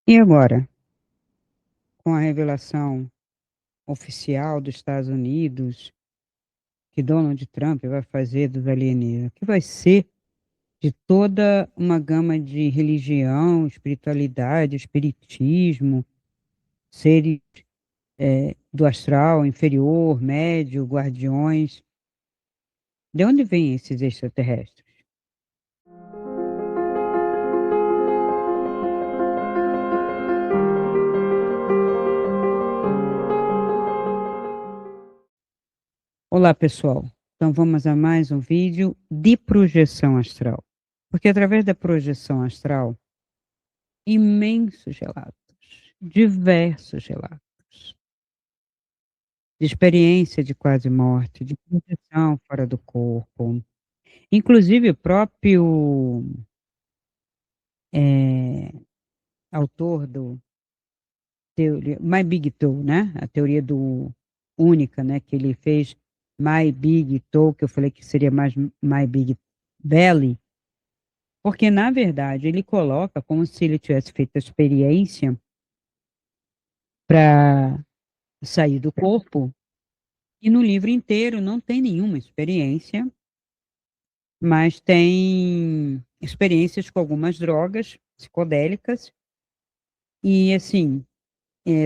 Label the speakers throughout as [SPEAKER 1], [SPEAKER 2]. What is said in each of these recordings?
[SPEAKER 1] E agora, com a revelação oficial dos Estados Unidos, que Donald Trump vai fazer dos alienígenas, o que vai ser de toda uma gama de religião, espiritualidade, espiritismo, seres do astral, inferior, médio, guardiões. De onde vêm esses extraterrestres? Olá, pessoal. Então vamos a mais um vídeo de projeção astral. Porque através da projeção astral, imensos relatos, diversos relatos, de experiência de quase morte, de projeção fora do corpo. Inclusive o próprio autor do teoria, My Big Toe, né? A teoria do única, né? Que ele fez My Big Toe, que eu falei que seria mais My Big Belly, porque na verdade ele coloca como se ele tivesse feito a experiência para sair do corpo, e no livro inteiro não tem nenhuma experiência, mas tem experiências com algumas drogas psicodélicas, e assim,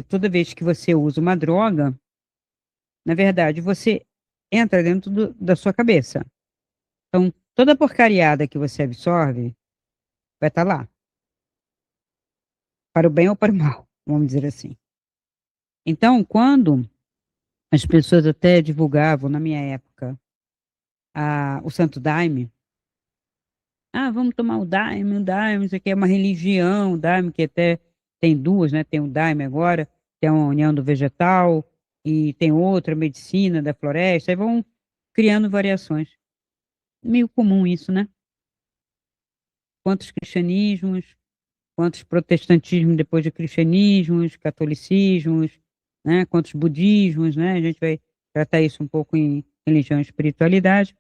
[SPEAKER 1] toda vez que você usa uma droga, na verdade, você entra dentro da sua cabeça. Então, toda a porcariada que você absorve vai estar lá, para o bem ou para o mal, vamos dizer assim. Então, quando as pessoas até divulgavam, na minha época, o Santo Daime, vamos tomar o Daime, isso aqui é uma religião, o Daime, que até tem duas, né? Tem o Daime agora, tem a União do Vegetal, e tem outra, Medicina da Floresta, aí vão criando variações. Meio comum isso, né? Quantos cristianismos, quantos protestantismos depois de cristianismos, catolicismos, né? Quantos budismos, né? A gente vai tratar isso um pouco em religião e espiritualidade.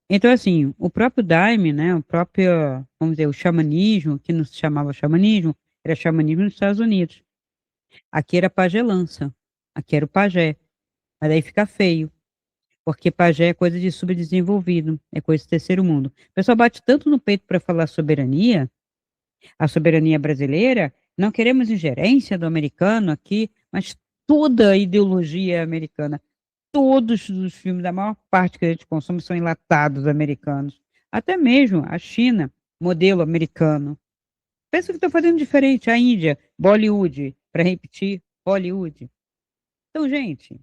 [SPEAKER 1] Então, assim, o próprio Daime, né? O próprio, vamos dizer, o xamanismo, que não se chamava xamanismo, era xamanismo nos Estados Unidos. Aqui era pagelança, aqui era o pajé. Mas aí fica feio, porque pajé é coisa de subdesenvolvido, é coisa de terceiro mundo. O pessoal bate tanto no peito para falar soberania, a soberania brasileira, não queremos ingerência do americano aqui, mas toda a ideologia é americana, todos os filmes, da maior parte que a gente consome são enlatados americanos. Até mesmo a China, modelo americano. Pensa que está fazendo diferente. A Índia, Bollywood, para repetir, Bollywood. Então, gente,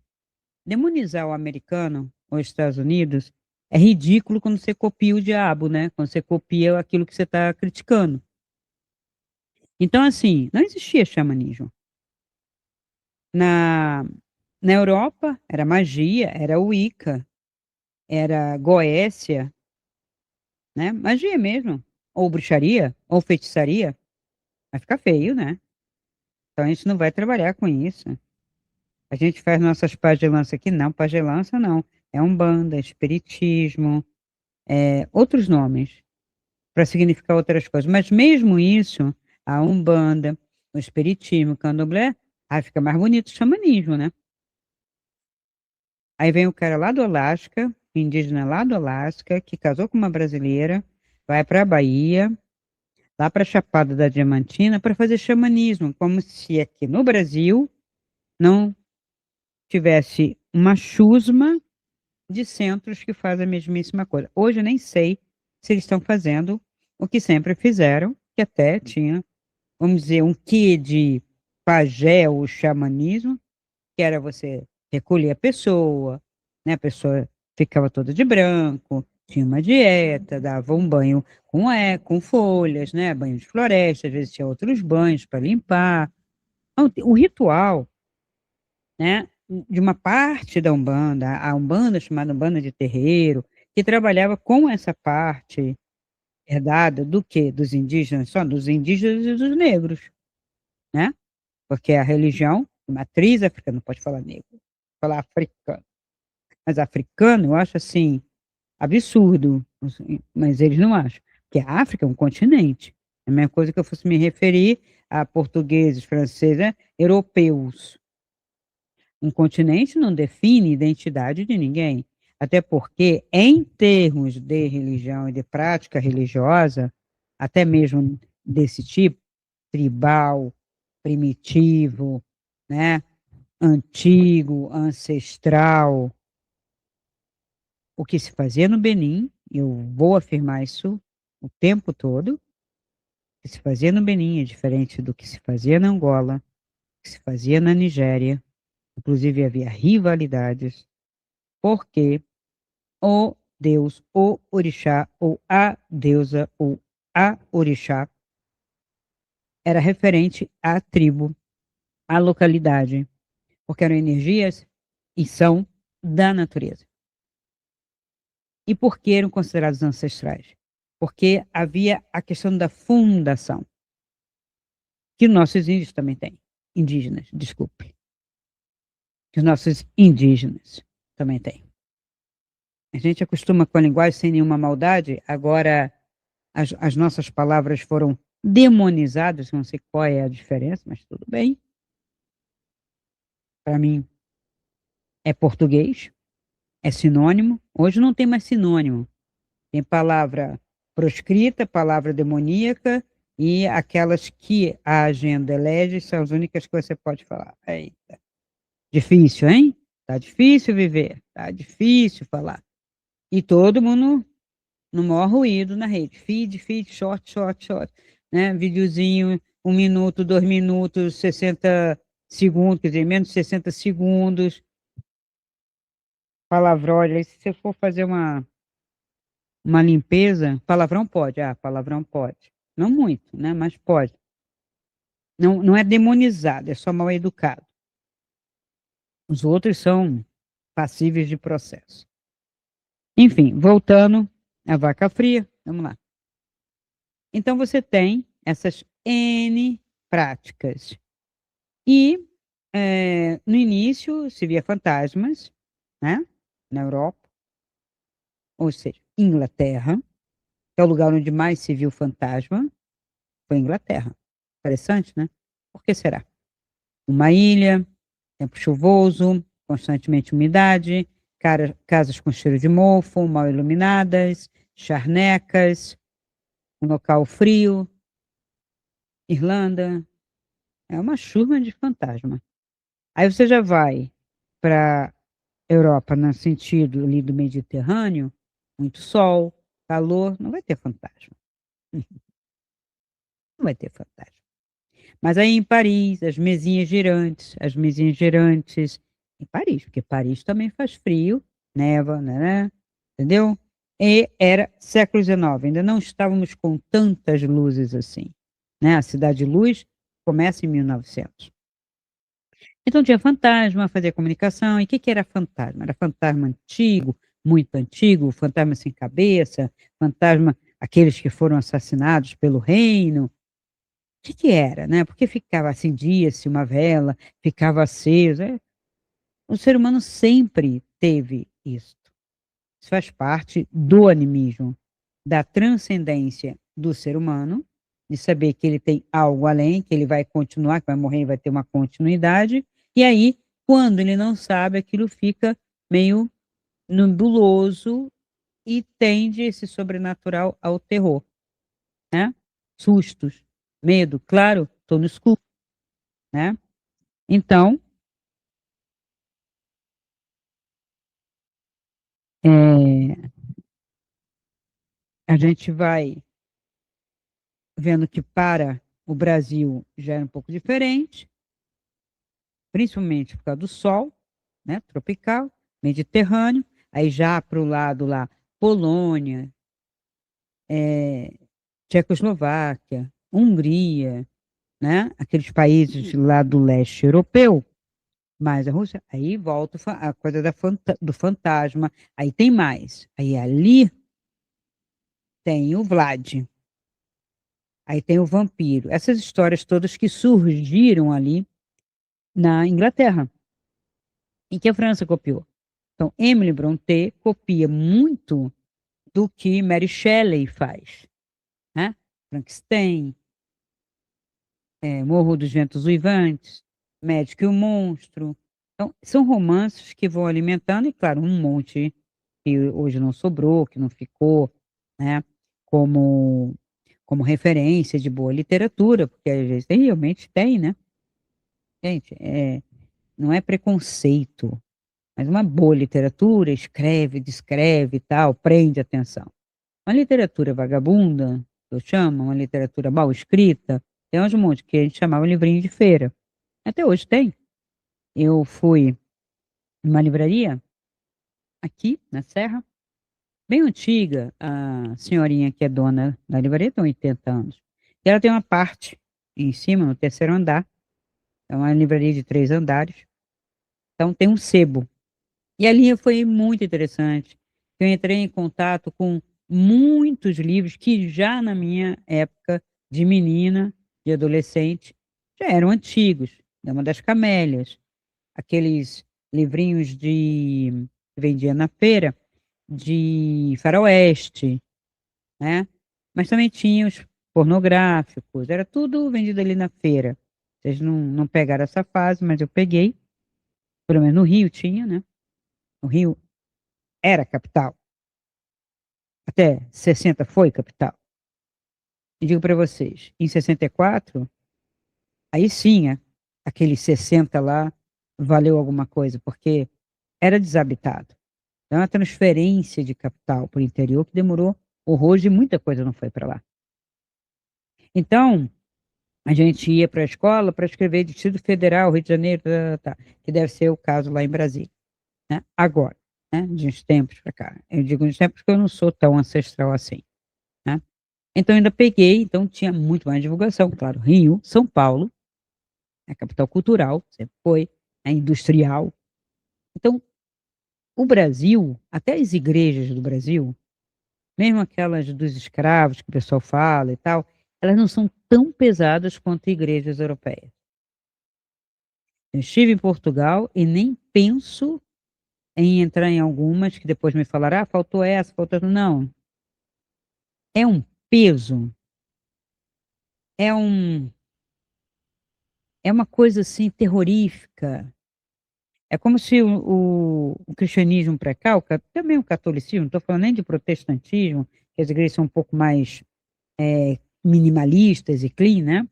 [SPEAKER 1] demonizar o americano ou os Estados Unidos é ridículo quando você copia o diabo, né? Quando você copia aquilo que você está criticando. Então, assim, não existia xamanismo. Na, na Europa, era magia, era Wicca, era Goécia, né? Magia mesmo. Ou bruxaria, ou feitiçaria. Vai ficar feio, né? Então a gente não vai trabalhar com isso. A gente faz nossas pagelanças aqui, não, pagelança não. É umbanda, espiritismo, outros nomes, para significar outras coisas. Mas mesmo isso, a umbanda, o espiritismo, o candomblé, fica mais bonito o xamanismo, né? Aí vem o cara lá do Alasca, indígena lá do Alasca, que casou com uma brasileira, vai para a Bahia, lá para a Chapada da Diamantina, para fazer xamanismo, como se aqui no Brasil não tivesse uma chusma de centros que fazem a mesmíssima coisa. Hoje eu nem sei se eles estão fazendo o que sempre fizeram, que até tinha, vamos dizer, um quê de pajé ou xamanismo, que era você recolher a pessoa, né? A pessoa ficava toda de branco, tinha uma dieta, dava um banho com folhas, né? Banho de floresta, às vezes tinha outros banhos para limpar. Então, o ritual, né? De uma parte da Umbanda, a Umbanda chamada Umbanda de Terreiro, que trabalhava com essa parte herdada do quê? Dos indígenas, só dos indígenas e dos negros, né? Porque a religião, de matriz africana, não pode falar negro, falar africano. Mas africano, eu acho assim, absurdo, assim, mas eles não acham, porque a África é um continente. É a mesma coisa que eu fosse me referir a portugueses, franceses, né? Europeus. Um continente não define identidade de ninguém. Até porque, em termos de religião e de prática religiosa, até mesmo desse tipo, tribal, primitivo, né? Antigo, ancestral, o que se fazia no Benin, eu vou afirmar isso o tempo todo, o que se fazia no Benin é diferente do que se fazia na Angola, que se fazia na Nigéria, inclusive havia rivalidades, porque o Deus, o orixá, ou a deusa, ou a orixá, era referente à tribo, à localidade, porque eram energias e são da natureza. E por que eram considerados ancestrais? Porque havia a questão da fundação, que nossos índios também têm. Indígenas, desculpe. Que os nossos indígenas também têm. A gente acostuma com a linguagem sem nenhuma maldade, agora as nossas palavras foram demonizadas, não sei qual é a diferença, mas tudo bem. Para mim, é português, é sinônimo. Hoje não tem mais sinônimo. Tem palavra proscrita, palavra demoníaca, e aquelas que a agenda elege são as únicas que você pode falar. Eita, difícil, hein? Tá difícil viver, tá difícil falar. E todo mundo no maior ruído na rede. Feed, short, né? Videozinho, 1 minuto, 2 minutos, 60 segundos, quer dizer, menos de 60 segundos. Palavrão, olha, se você for fazer uma limpeza, palavrão pode, palavrão pode. Não muito, né? Mas pode. Não, não é demonizado, é só mal educado. Os outros são passíveis de processo. Enfim, voltando à vaca fria, vamos lá. Então você tem essas N práticas. E no início se via fantasmas, né? Na Europa, ou seja, Inglaterra, que é o lugar onde mais se viu fantasma, foi Inglaterra. Interessante, né? Por que será? Uma ilha, tempo chuvoso, constantemente umidade, casas com cheiro de mofo, mal iluminadas, charnecas, um local frio, Irlanda, é uma chuva de fantasma. Aí você já vai para Europa, no sentido ali do Mediterrâneo, muito sol, calor, não vai ter fantasma. Não vai ter fantasma. Mas aí em Paris, as mesinhas girantes, em Paris, porque Paris também faz frio, neva, né? Entendeu? E era século XIX, ainda não estávamos com tantas luzes assim, né? A Cidade de Luz começa em 1900. Então tinha fantasma, fazia comunicação, e o que que era fantasma? Era fantasma antigo, muito antigo, fantasma sem cabeça, fantasma, aqueles que foram assassinados pelo reino, que era, né? Porque ficava, acendia-se uma vela, ficava aceso. O ser humano sempre teve isso. Isso faz parte do animismo, da transcendência do ser humano, de saber que ele tem algo além, que ele vai continuar, que vai morrer e vai ter uma continuidade. E aí, quando ele não sabe, aquilo fica meio nebuloso e tende esse sobrenatural ao terror, né? Sustos, medo, claro, estou no escuro, né? Então, é, a gente vai vendo que para o Brasil já é um pouco diferente, principalmente por causa do sol, né, tropical, mediterrâneo, aí já para o lado lá, Polônia, Tchecoslováquia, Hungria, né, aqueles países lá do leste europeu, mais a Rússia, aí volta a coisa do fantasma, aí tem mais, aí ali tem o Vlad, aí tem o vampiro. Essas histórias todas que surgiram ali na Inglaterra, em que a França copiou. Então, Emily Brontë copia muito do que Mary Shelley faz, né? Frankenstein, Morro dos Ventos Uivantes, Médico e o Monstro. Então, são romances que vão alimentando, e claro, um monte que hoje não sobrou, que não ficou, né, como, como referência de boa literatura, porque às vezes realmente tem, né? Gente, não é preconceito, mas uma boa literatura escreve, descreve e tal, prende atenção. Uma literatura vagabunda, que eu chamo, uma literatura mal escrita, tem uns montes que a gente chamava livrinho de feira. Até hoje tem. Eu fui numa livraria aqui na Serra, bem antiga, a senhorinha que é dona da livraria tem 80 anos. E ela tem uma parte em cima, no terceiro andar, é uma livraria de 3 andares, então tem um sebo. E ali foi muito interessante. Eu entrei em contato com muitos livros que já na minha época de menina, de adolescente, já eram antigos. Dama das Camélias, aqueles livrinhos que vendia na feira, de faroeste, né? Mas também tinha os pornográficos, era tudo vendido ali na feira. Vocês não pegaram essa fase, mas eu peguei. Pelo menos no Rio tinha, né? No Rio era capital. Até 60 foi capital. E digo para vocês, em 64, aí sim, aquele 60 lá valeu alguma coisa, porque era desabitado. Então, a transferência de capital para o interior que demorou horrores e muita coisa não foi para lá. Então, a gente ia para a escola para escrever Distrito Federal, Rio de Janeiro, que deve ser o caso lá em Brasília, né? Agora, né? De uns tempos para cá. Eu digo uns tempos porque eu não sou tão ancestral assim, né? Então, ainda peguei, então tinha muito mais divulgação, claro, Rio, São Paulo, a capital cultural, sempre foi, a industrial. Então, o Brasil, até as igrejas do Brasil, mesmo aquelas dos escravos que o pessoal fala e tal, elas não são tão pesadas quanto igrejas europeias. Eu estive em Portugal e nem penso em entrar em algumas que depois me falaram, faltou essa, faltou... Não, é um peso, é um, é uma coisa assim terrorífica. É como se o cristianismo para cá, também o catolicismo, não estou falando nem de protestantismo, que as igrejas são um pouco mais minimalistas e clean, né?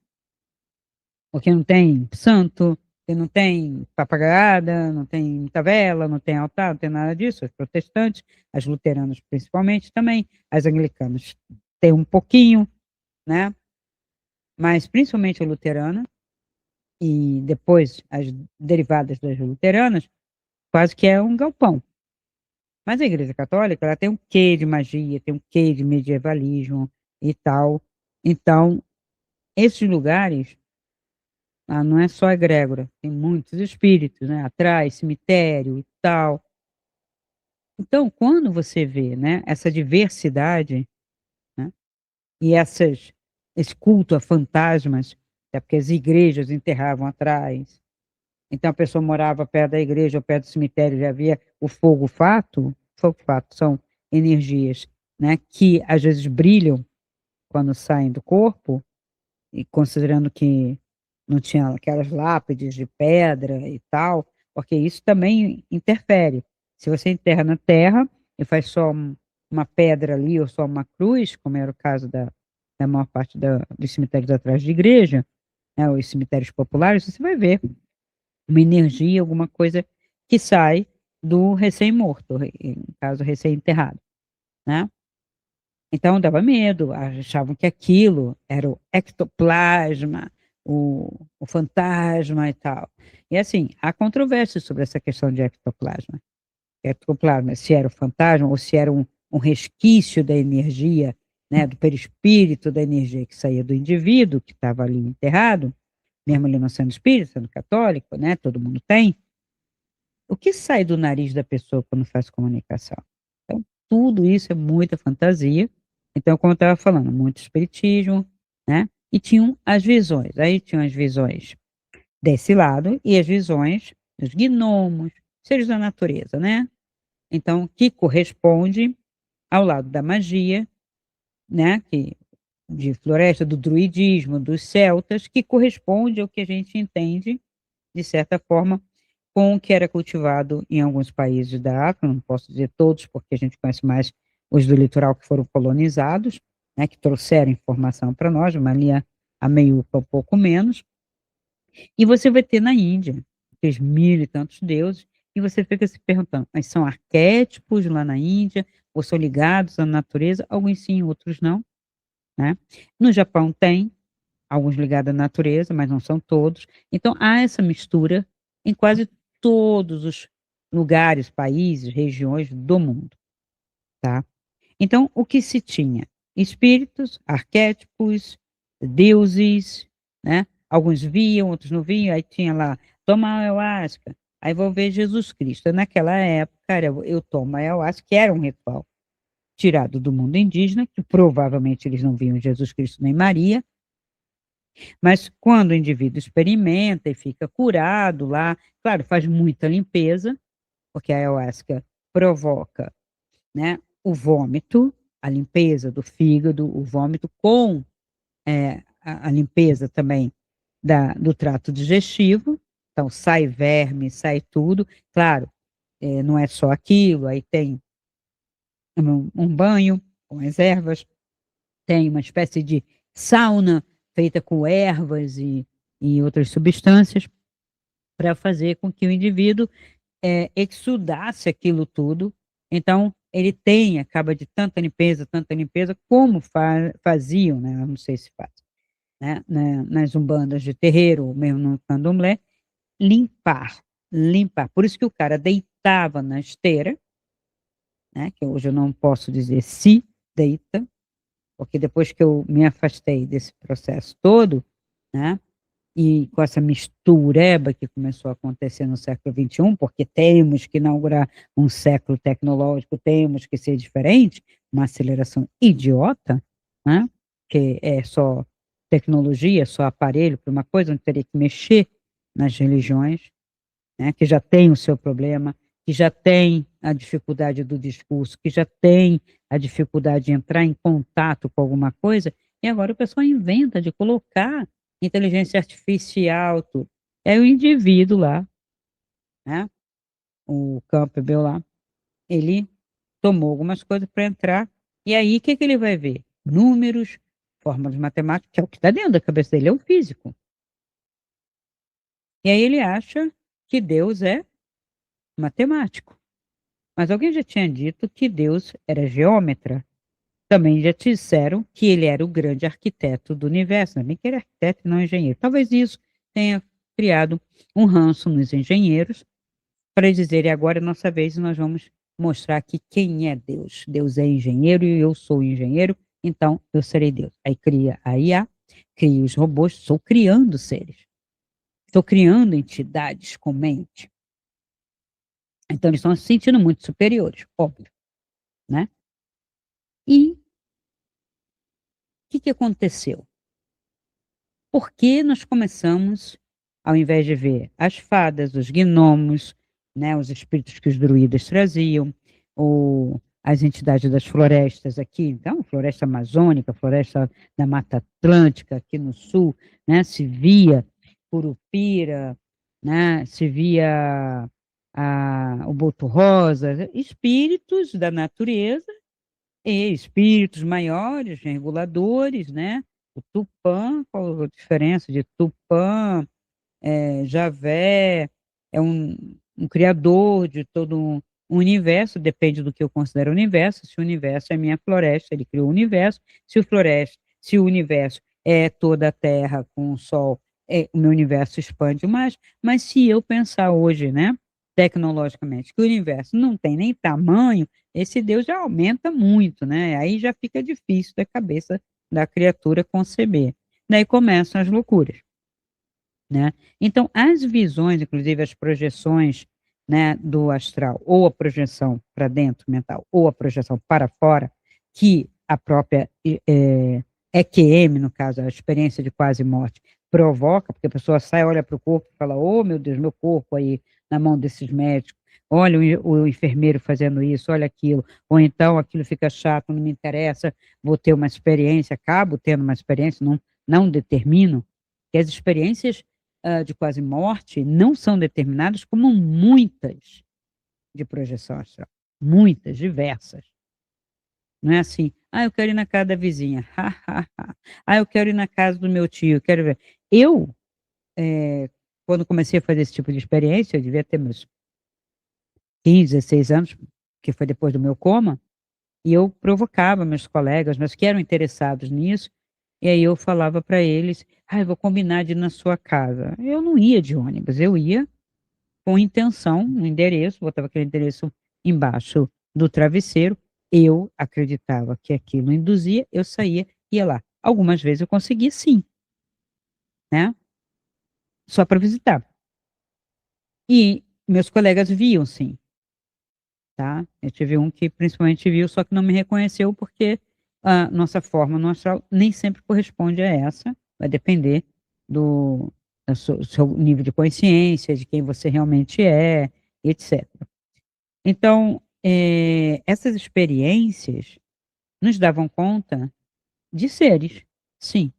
[SPEAKER 1] Porque não tem santo, porque não tem papagaiada, não tem muita vela, não tem altar, não tem nada disso. As protestantes, as luteranas principalmente também, as anglicanas tem um pouquinho, né? Mas principalmente a luterana e depois as derivadas das luteranas, quase que é um galpão. Mas a Igreja Católica, ela tem um quê de magia, tem um quê de medievalismo e tal. Então, esses lugares, não é só egrégora, tem muitos espíritos, né? Atrás, cemitério e tal. Então, quando você vê, né, essa diversidade, né, e esse culto a fantasmas, é porque as igrejas enterravam atrás. Então, a pessoa morava perto da igreja ou perto do cemitério, já havia o fogo-fato. Fogo-fato são energias, né, que às vezes brilham quando saem do corpo, e considerando que não tinha aquelas lápides de pedra e tal, porque isso também interfere. Se você enterra na terra e faz só uma pedra ali ou só uma cruz, como era o caso da maior parte dos cemitérios atrás de igreja, né, os cemitérios populares, você vai ver uma energia, alguma coisa que sai do recém-morto, no caso, recém-enterrado, né? Então dava medo, achavam que aquilo era o ectoplasma, o fantasma e tal. E assim, há controvérsias sobre essa questão de ectoplasma. Ectoplasma, se era o fantasma ou se era um resquício da energia, né, do perispírito da energia que saía do indivíduo que estava ali enterrado, mesmo ele não sendo espírita, sendo católico, né, todo mundo tem. O que sai do nariz da pessoa quando faz comunicação? Então, tudo isso é muita fantasia. Então, como eu estava falando, muito espiritismo, né? E tinham as visões. Aí tinham as visões desse lado e as visões dos gnomos, seres da natureza, né? Então, que corresponde ao lado da magia, né? Que de floresta, do druidismo, dos celtas, que corresponde ao que a gente entende, de certa forma, com o que era cultivado em alguns países da África, não posso dizer todos, porque a gente conhece mais os do litoral que foram colonizados, né, que trouxeram informação para nós, mas ali a meiuca um pouco menos, e você vai ter na Índia, aqueles mil e tantos deuses, e você fica se perguntando, mas são arquétipos lá na Índia, ou são ligados à natureza? Alguns sim, outros não, né? No Japão tem alguns ligados à natureza, mas não são todos. Então, há essa mistura em quase todos os lugares, países, regiões do mundo, tá? Então, o que se tinha? Espíritos, arquétipos, deuses, né? Alguns viam, outros não viam, aí tinha lá, toma ayahuasca, aí vou ver Jesus Cristo. Naquela época, eu tomo ayahuasca, que era um ritual tirado do mundo indígena, que provavelmente eles não viam Jesus Cristo nem Maria, mas quando o indivíduo experimenta e fica curado lá, claro, faz muita limpeza, porque a ayahuasca provoca, né, o vômito, a limpeza do fígado, o vômito com a limpeza também do trato digestivo, então sai verme, sai tudo, claro, não é só aquilo, aí tem um banho com as ervas, tem uma espécie de sauna feita com ervas e outras substâncias para fazer com que o indivíduo exudasse aquilo tudo. Então, ele acaba de tanta limpeza, como faziam, né? Eu não sei se faz, né? Nas umbandas de terreiro, ou mesmo no candomblé, limpar, limpar. Por isso que o cara deitava na esteira, né? Que hoje eu não posso dizer se deita, porque depois que eu me afastei desse processo todo, né? E com essa mistureba que começou a acontecer no século XXI, porque temos que inaugurar um século tecnológico, temos que ser diferente, uma aceleração idiota, né? Que é só tecnologia, só aparelho para uma coisa, não teria que mexer nas religiões, né? Que já tem o seu problema, que já tem a dificuldade do discurso, que já tem a dificuldade de entrar em contato com alguma coisa, e agora o pessoal inventa de colocar inteligência artificial, tudo. É o indivíduo lá, né? O Campbell lá, ele tomou algumas coisas para entrar, e aí o que, que ele vai ver? Números, fórmulas matemáticas, que é o que está dentro da cabeça dele, é o físico. E aí ele acha que Deus é matemático. Mas alguém já tinha dito que Deus era geômetra. Também já te disseram que ele era o grande arquiteto do universo, não é nem que ele é arquiteto e não engenheiro. Talvez isso tenha criado um ranço nos engenheiros para dizerem agora é nossa vez e nós vamos mostrar aqui quem é Deus. Deus é engenheiro e eu sou engenheiro, então eu serei Deus. Aí cria a IA, cria os robôs, estou criando seres. Estou criando entidades com mente. Então eles estão se sentindo muito superiores, óbvio, né? E o que aconteceu? Por que nós começamos, ao invés de ver as fadas, os gnomos, né, os espíritos que os druidas traziam, ou as entidades das florestas aqui, então, floresta amazônica, floresta da Mata Atlântica, aqui no sul, né, se via curupira, né, se via o boto rosa, espíritos da natureza e espíritos maiores, reguladores, né? O Tupã, qual a diferença de Tupã, Javé, é um criador de todo um universo, depende do que eu considero universo. Se o universo é minha floresta, ele criou o universo. Se o universo é toda a Terra com o Sol, o meu universo expande mais. Mas se eu pensar hoje, né, tecnologicamente, que o universo não tem nem tamanho, esse Deus já aumenta muito, né? Aí já fica difícil da cabeça da criatura conceber. Daí começam as loucuras, né? Então, as visões, inclusive as projeções, né, do astral, ou a projeção para dentro mental, ou a projeção para fora, que a própria EQM, no caso, a experiência de quase morte, provoca, porque a pessoa sai, olha para o corpo e fala, oh, meu Deus, meu corpo aí na mão desses médicos, olha o enfermeiro fazendo isso, olha aquilo, ou então aquilo fica chato, não me interessa, vou ter uma experiência, acabo tendo uma experiência, não determino, que as experiências de quase morte não são determinadas como muitas de projeção astral, muitas, diversas. Não é assim, eu quero ir na casa da vizinha, eu quero ir na casa do meu tio, quero ver. Eu, quando comecei a fazer esse tipo de experiência, eu devia ter meus 15, 16 anos, que foi depois do meu coma, e eu provocava meus colegas, mas que eram interessados nisso, e aí eu falava para eles: eu vou combinar de ir na sua casa. Eu não ia de ônibus, eu ia com intenção, um endereço, botava aquele endereço embaixo do travesseiro, eu acreditava que aquilo induzia, eu saía, ia lá. Algumas vezes eu consegui sim, né, só para visitar. E meus colegas viam sim, tá. Eu tive um que principalmente viu, só que não me reconheceu, porque a nossa forma no astral nem sempre corresponde a essa, vai depender do seu nível de consciência, de quem você realmente é, etcétera. Então, essas experiências nos davam conta de seres, sim,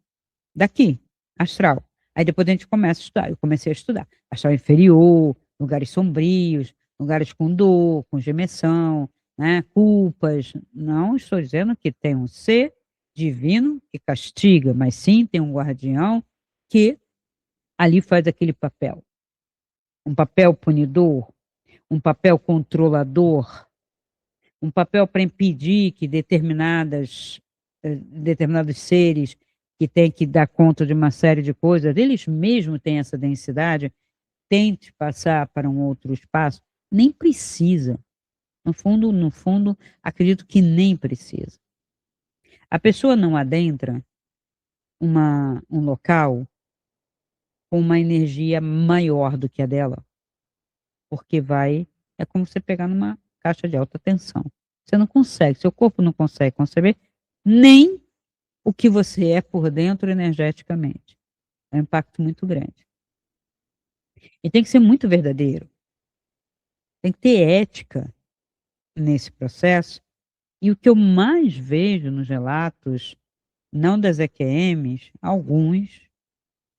[SPEAKER 1] daqui, astral. Aí depois a gente começa a estudar, eu comecei a estudar astral inferior, lugares sombrios, lugares com dor, com gemessão, né, culpas. Não estou dizendo que tem um ser divino que castiga, mas sim tem um guardião que ali faz aquele papel, um papel punidor, um papel controlador, um papel para impedir que determinados seres que têm que dar conta de uma série de coisas, eles mesmos têm essa densidade, tente passar para um outro espaço, nem precisa. No fundo, acredito que nem precisa. A pessoa não adentra um local com uma energia maior do que a dela, porque é como você pegar numa caixa de alta tensão. Você não consegue, seu corpo não consegue conceber nem o que você é por dentro energeticamente. É um impacto muito grande. E tem que ser muito verdadeiro. Tem que ter ética nesse processo. E o que eu mais vejo nos relatos, não das EQMs, alguns,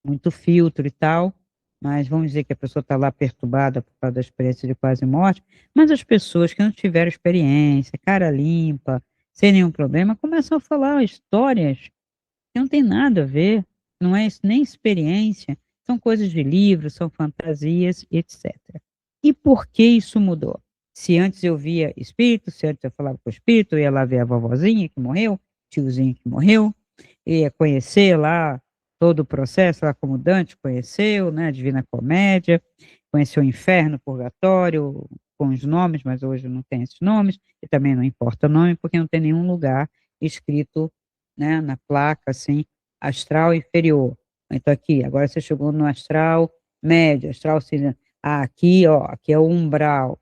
[SPEAKER 1] muito filtro e tal, mas vamos dizer que a pessoa está lá perturbada por causa da experiência de quase morte, mas as pessoas que não tiveram experiência, cara limpa, sem nenhum problema, começam a falar histórias que não tem nada a ver, não é nem experiência, são coisas de livro, são fantasias, etc. E por que isso mudou? Se antes eu via espírito, se antes eu falava com o espírito, eu ia lá ver a vovozinha que morreu, tiozinho que morreu, ia conhecer lá todo o processo, lá como Dante conheceu, né, a Divina Comédia, conheceu o inferno, o purgatório, com os nomes, mas hoje não tem esses nomes, e também não importa o nome, porque não tem nenhum lugar escrito, né, na placa, assim, astral inferior. Então aqui, agora você chegou no astral médio, astral cinza. Aqui, ó, aqui é o umbral.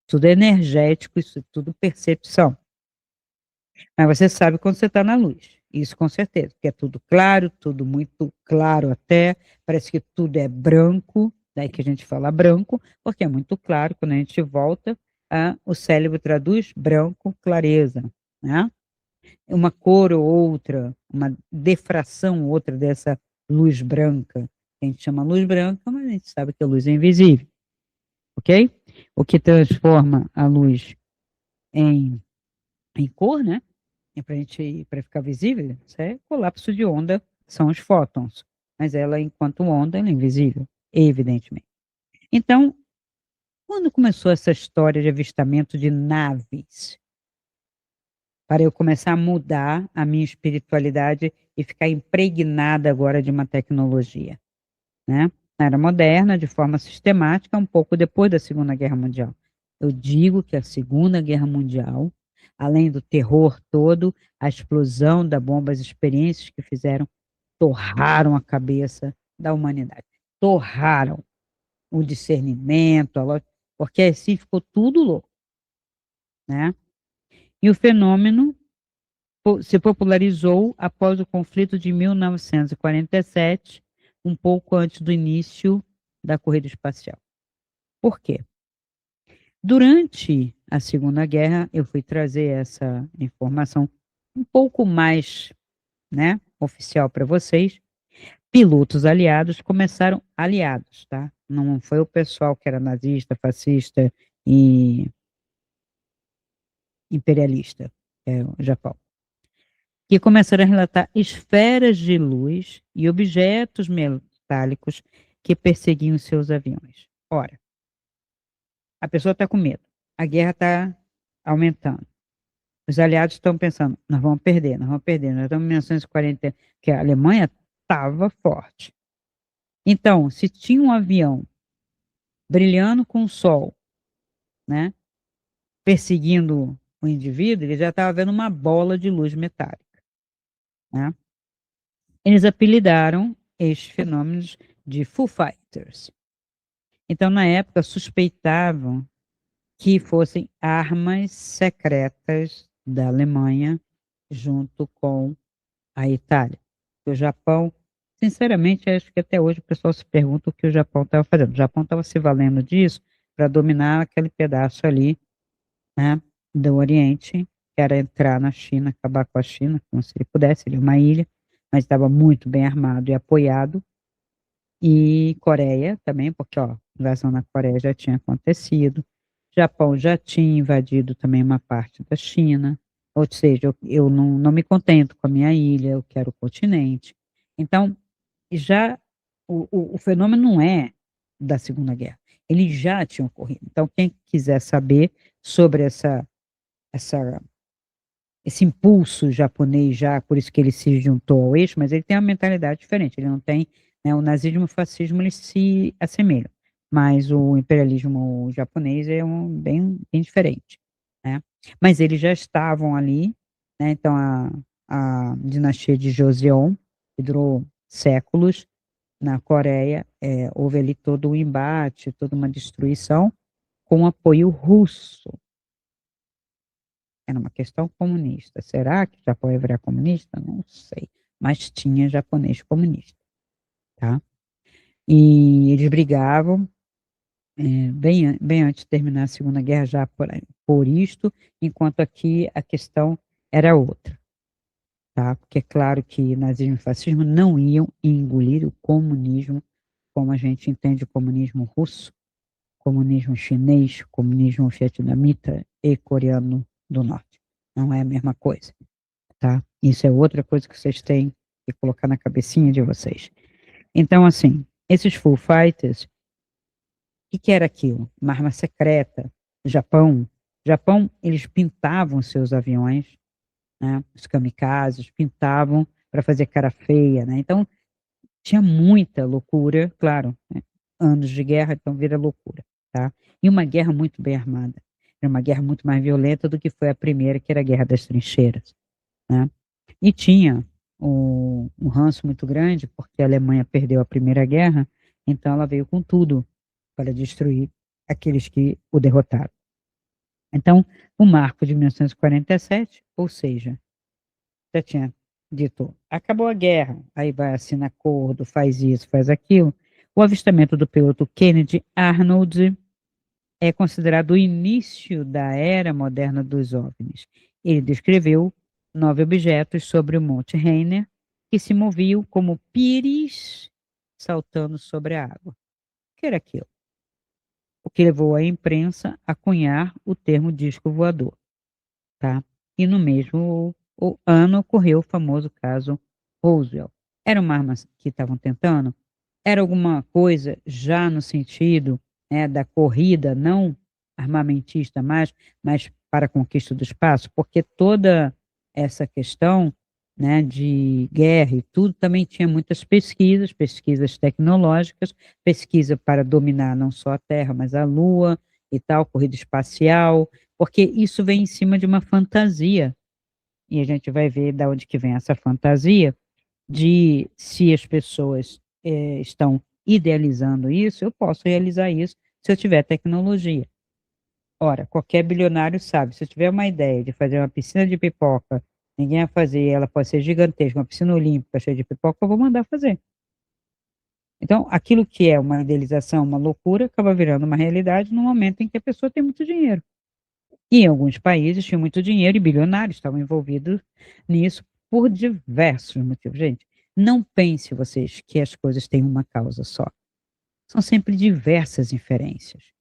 [SPEAKER 1] Tudo é energético, isso é tudo percepção. Mas você sabe quando você está na luz. Isso com certeza, porque é tudo claro, tudo muito claro até, parece que tudo é branco, daí que a gente fala branco, porque é muito claro, quando a gente volta, o cérebro traduz branco, clareza, né? Uma cor ou outra, uma defração ou outra dessa luz branca, que a gente chama luz branca, mas a gente sabe que a luz é invisível, ok? O que transforma a luz em, em cor, né? Para ficar visível, isso é colapso de onda, são os fótons. Mas ela, enquanto onda, ela é invisível, evidentemente. Então, quando começou essa história de avistamento de naves, para eu começar a mudar a minha espiritualidade e ficar impregnada agora de uma tecnologia, né? Na era moderna, de forma sistemática, um pouco depois da Segunda Guerra Mundial. Eu digo que a Segunda Guerra Mundial, além do terror todo, a explosão da bomba, as experiências que fizeram, torraram a cabeça da humanidade. Torraram o discernimento, porque assim ficou tudo louco, né? E o fenômeno se popularizou após o conflito de 1947, um pouco antes do início da corrida espacial. Por quê? Durante a Segunda Guerra, eu fui trazer essa informação um pouco mais, né, oficial para vocês. Pilotos aliados começaram aliados, tá? Não foi o pessoal que era nazista, fascista e imperialista, o Japão, que começaram a relatar esferas de luz e objetos metálicos que perseguiam seus aviões. Ora, a pessoa está com medo, a guerra está aumentando. Os aliados estão pensando, nós vamos perder. Nós estamos em 1940, que a Alemanha estava forte. Então, se tinha um avião brilhando com o sol, né, perseguindo o indivíduo, ele já estava vendo uma bola de luz metálica, né? Eles apelidaram estes fenômenos de Foo Fighters. Então, na época, suspeitavam que fossem armas secretas da Alemanha junto com a Itália. O Japão, sinceramente, acho que até hoje o pessoal se pergunta o que o Japão estava fazendo. O Japão estava se valendo disso para dominar aquele pedaço ali, né, do Oriente, que era entrar na China, acabar com a China, como se ele pudesse, ele é uma ilha, mas estava muito bem armado e apoiado. E Coreia também, porque ó, a invasão na Coreia já tinha acontecido. Japão já tinha invadido também uma parte da China. Ou seja, eu não me contento com a minha ilha, eu quero o continente. Então, já o fenômeno não é da Segunda Guerra, ele já tinha ocorrido. Então, quem quiser saber sobre essa, esse impulso japonês já, por isso que ele se juntou ao eixo, mas ele tem uma mentalidade diferente, ele não tem, né, o nazismo e o fascismo, eles se assemelham, mas o imperialismo japonês é bem diferente, né? Mas eles já estavam ali, né, então a dinastia de Joseon, que durou séculos na Coreia, houve ali todo um embate, toda uma destruição com apoio russo. Era uma questão comunista. Será que o Japão ia virar comunista? Não sei. Mas tinha japonês comunista, tá? E eles brigavam bem antes de terminar a Segunda Guerra, já por isto, enquanto aqui a questão era outra, tá? Porque é claro que nazismo e fascismo não iam engolir o comunismo, como a gente entende o comunismo russo, comunismo chinês, comunismo vietnamita e coreano do norte. Não é a mesma coisa. Tá? Isso é outra coisa que vocês têm que colocar na cabecinha de vocês. Então, assim, esses Foo Fighters, o que era aquilo? Uma arma secreta. Japão, eles pintavam seus aviões, né? Os kamikazes pintavam para fazer cara feia, né? Então, tinha muita loucura, claro, né? Anos de guerra, então vira loucura, tá? E uma guerra muito bem armada. Era uma guerra muito mais violenta do que foi a primeira, que era a Guerra das Trincheiras, né? E tinha um ranço muito grande, porque a Alemanha perdeu a Primeira Guerra, então ela veio com tudo para destruir aqueles que o derrotaram. Então, o marco de 1947, ou seja, já tinha dito, acabou a guerra, aí vai, assina acordo, faz isso, faz aquilo. O avistamento do piloto Kennedy Arnold é considerado o início da era moderna dos OVNIs. Ele descreveu 9 objetos sobre o Monte Rainier que se moviam como pires saltando sobre a água. O que era aquilo? O que levou a imprensa a cunhar o termo disco voador, tá? E no mesmo o ano ocorreu o famoso caso Roswell. Era uma arma que estavam tentando? Era alguma coisa já no sentido, né, da corrida, não armamentista mais, mas para a conquista do espaço? Porque toda essa questão, né, de guerra e tudo também tinha muitas pesquisas, pesquisas tecnológicas, pesquisa para dominar não só a Terra, mas a Lua e tal, corrida espacial, porque isso vem em cima de uma fantasia, e a gente vai ver de onde que vem essa fantasia, de se as pessoas estão idealizando isso, eu posso realizar isso se eu tiver tecnologia. Ora, qualquer bilionário sabe, se eu tiver uma ideia de fazer uma piscina de pipoca, ninguém vai fazer, ela pode ser gigantesca, uma piscina olímpica cheia de pipoca, eu vou mandar fazer. Então, aquilo que é uma idealização, uma loucura, acaba virando uma realidade no momento em que a pessoa tem muito dinheiro. E em alguns países tinham muito dinheiro e bilionários estavam envolvidos nisso por diversos motivos. Gente, não pense vocês que as coisas têm uma causa só. São sempre diversas inferências.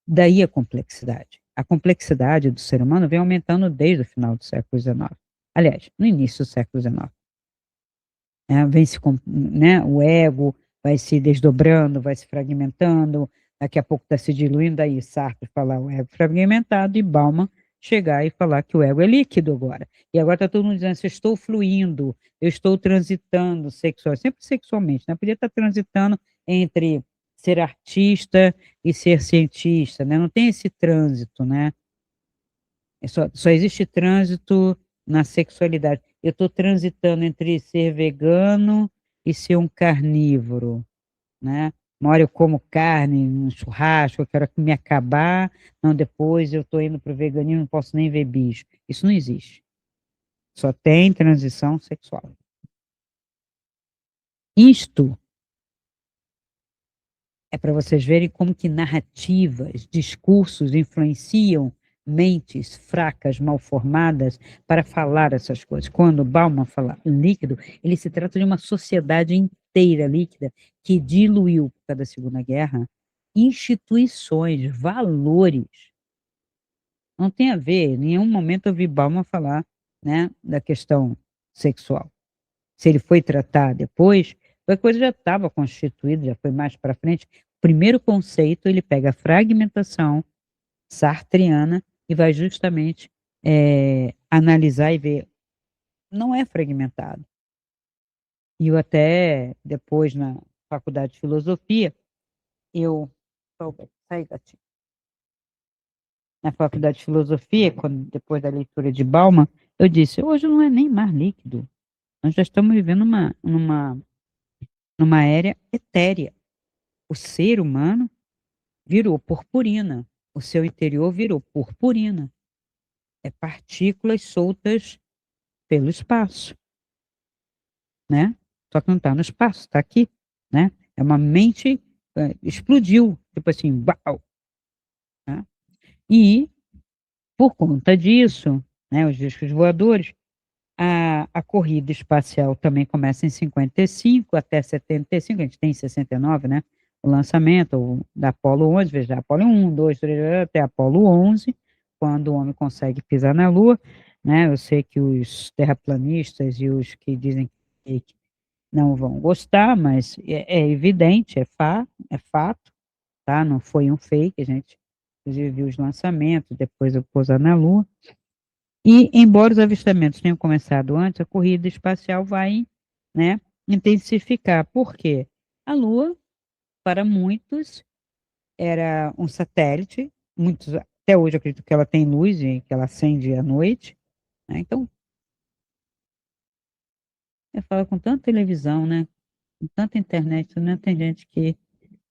[SPEAKER 1] Daí a complexidade. A complexidade do ser humano vem aumentando desde o final do século XIX. Aliás, no início do século XIX. Vem se, né, o ego vai se desdobrando, vai se fragmentando, daqui a pouco está se diluindo, aí Sartre falar o ego fragmentado e Bauman chegar e falar que o ego é líquido agora. E agora está todo mundo dizendo assim, eu estou fluindo, eu estou transitando sempre sexualmente, né? Podia estar transitando entre ser artista e ser cientista, né? Não tem esse trânsito, né? Só existe trânsito na sexualidade. Eu estou transitando entre ser vegano e ser um carnívoro, né? Uma hora eu como carne, um churrasco, eu quero me acabar, não, depois eu estou indo para o veganismo, não posso nem ver bicho. Isso não existe. Só tem transição sexual. Isto é para vocês verem como que narrativas, discursos influenciam mentes fracas, mal formadas, para falar essas coisas. Quando Bauman fala líquido, ele se trata de uma sociedade inteira líquida que diluiu, por causa da Segunda Guerra, instituições, valores. Não tem a ver, em nenhum momento eu vi Bauman falar, né, da questão sexual. Se ele foi tratar depois, a coisa já estava constituída, já foi mais para frente. O primeiro conceito, ele pega a fragmentação sartriana e vai justamente analisar e ver, não é fragmentado. E eu até, depois, na faculdade de filosofia, eu, sai, gatinho. Na faculdade de filosofia, depois da leitura de Bauman, eu disse, hoje não é nem mar líquido, nós já estamos vivendo numa era etérea. O ser humano virou purpurina. O seu interior virou purpurina. É partículas soltas pelo espaço, né? Só que não está no espaço, está aqui, né? É uma mente, explodiu, tipo assim, uau, né? E, por conta disso, né, os discos voadores, a corrida espacial também começa em 55 até 75, a gente tem em 69, né? O lançamento da Apollo 11, veja, Apollo 1, 2, 3, até Apollo 11, quando o homem consegue pisar na Lua, né? Eu sei que os terraplanistas e os que dizem que não vão gostar, mas é evidente, é fato, tá? Não foi um fake, a gente inclusive viu os lançamentos, depois eu pousar na Lua. E, embora os avistamentos tenham começado antes, a corrida espacial vai, né, intensificar. Por quê? A Lua, para muitos, era um satélite, muitos até hoje acreditam que ela tem luz e que ela acende à noite, né? Então, eu falo com tanta televisão, né, com tanta internet, né, tem gente que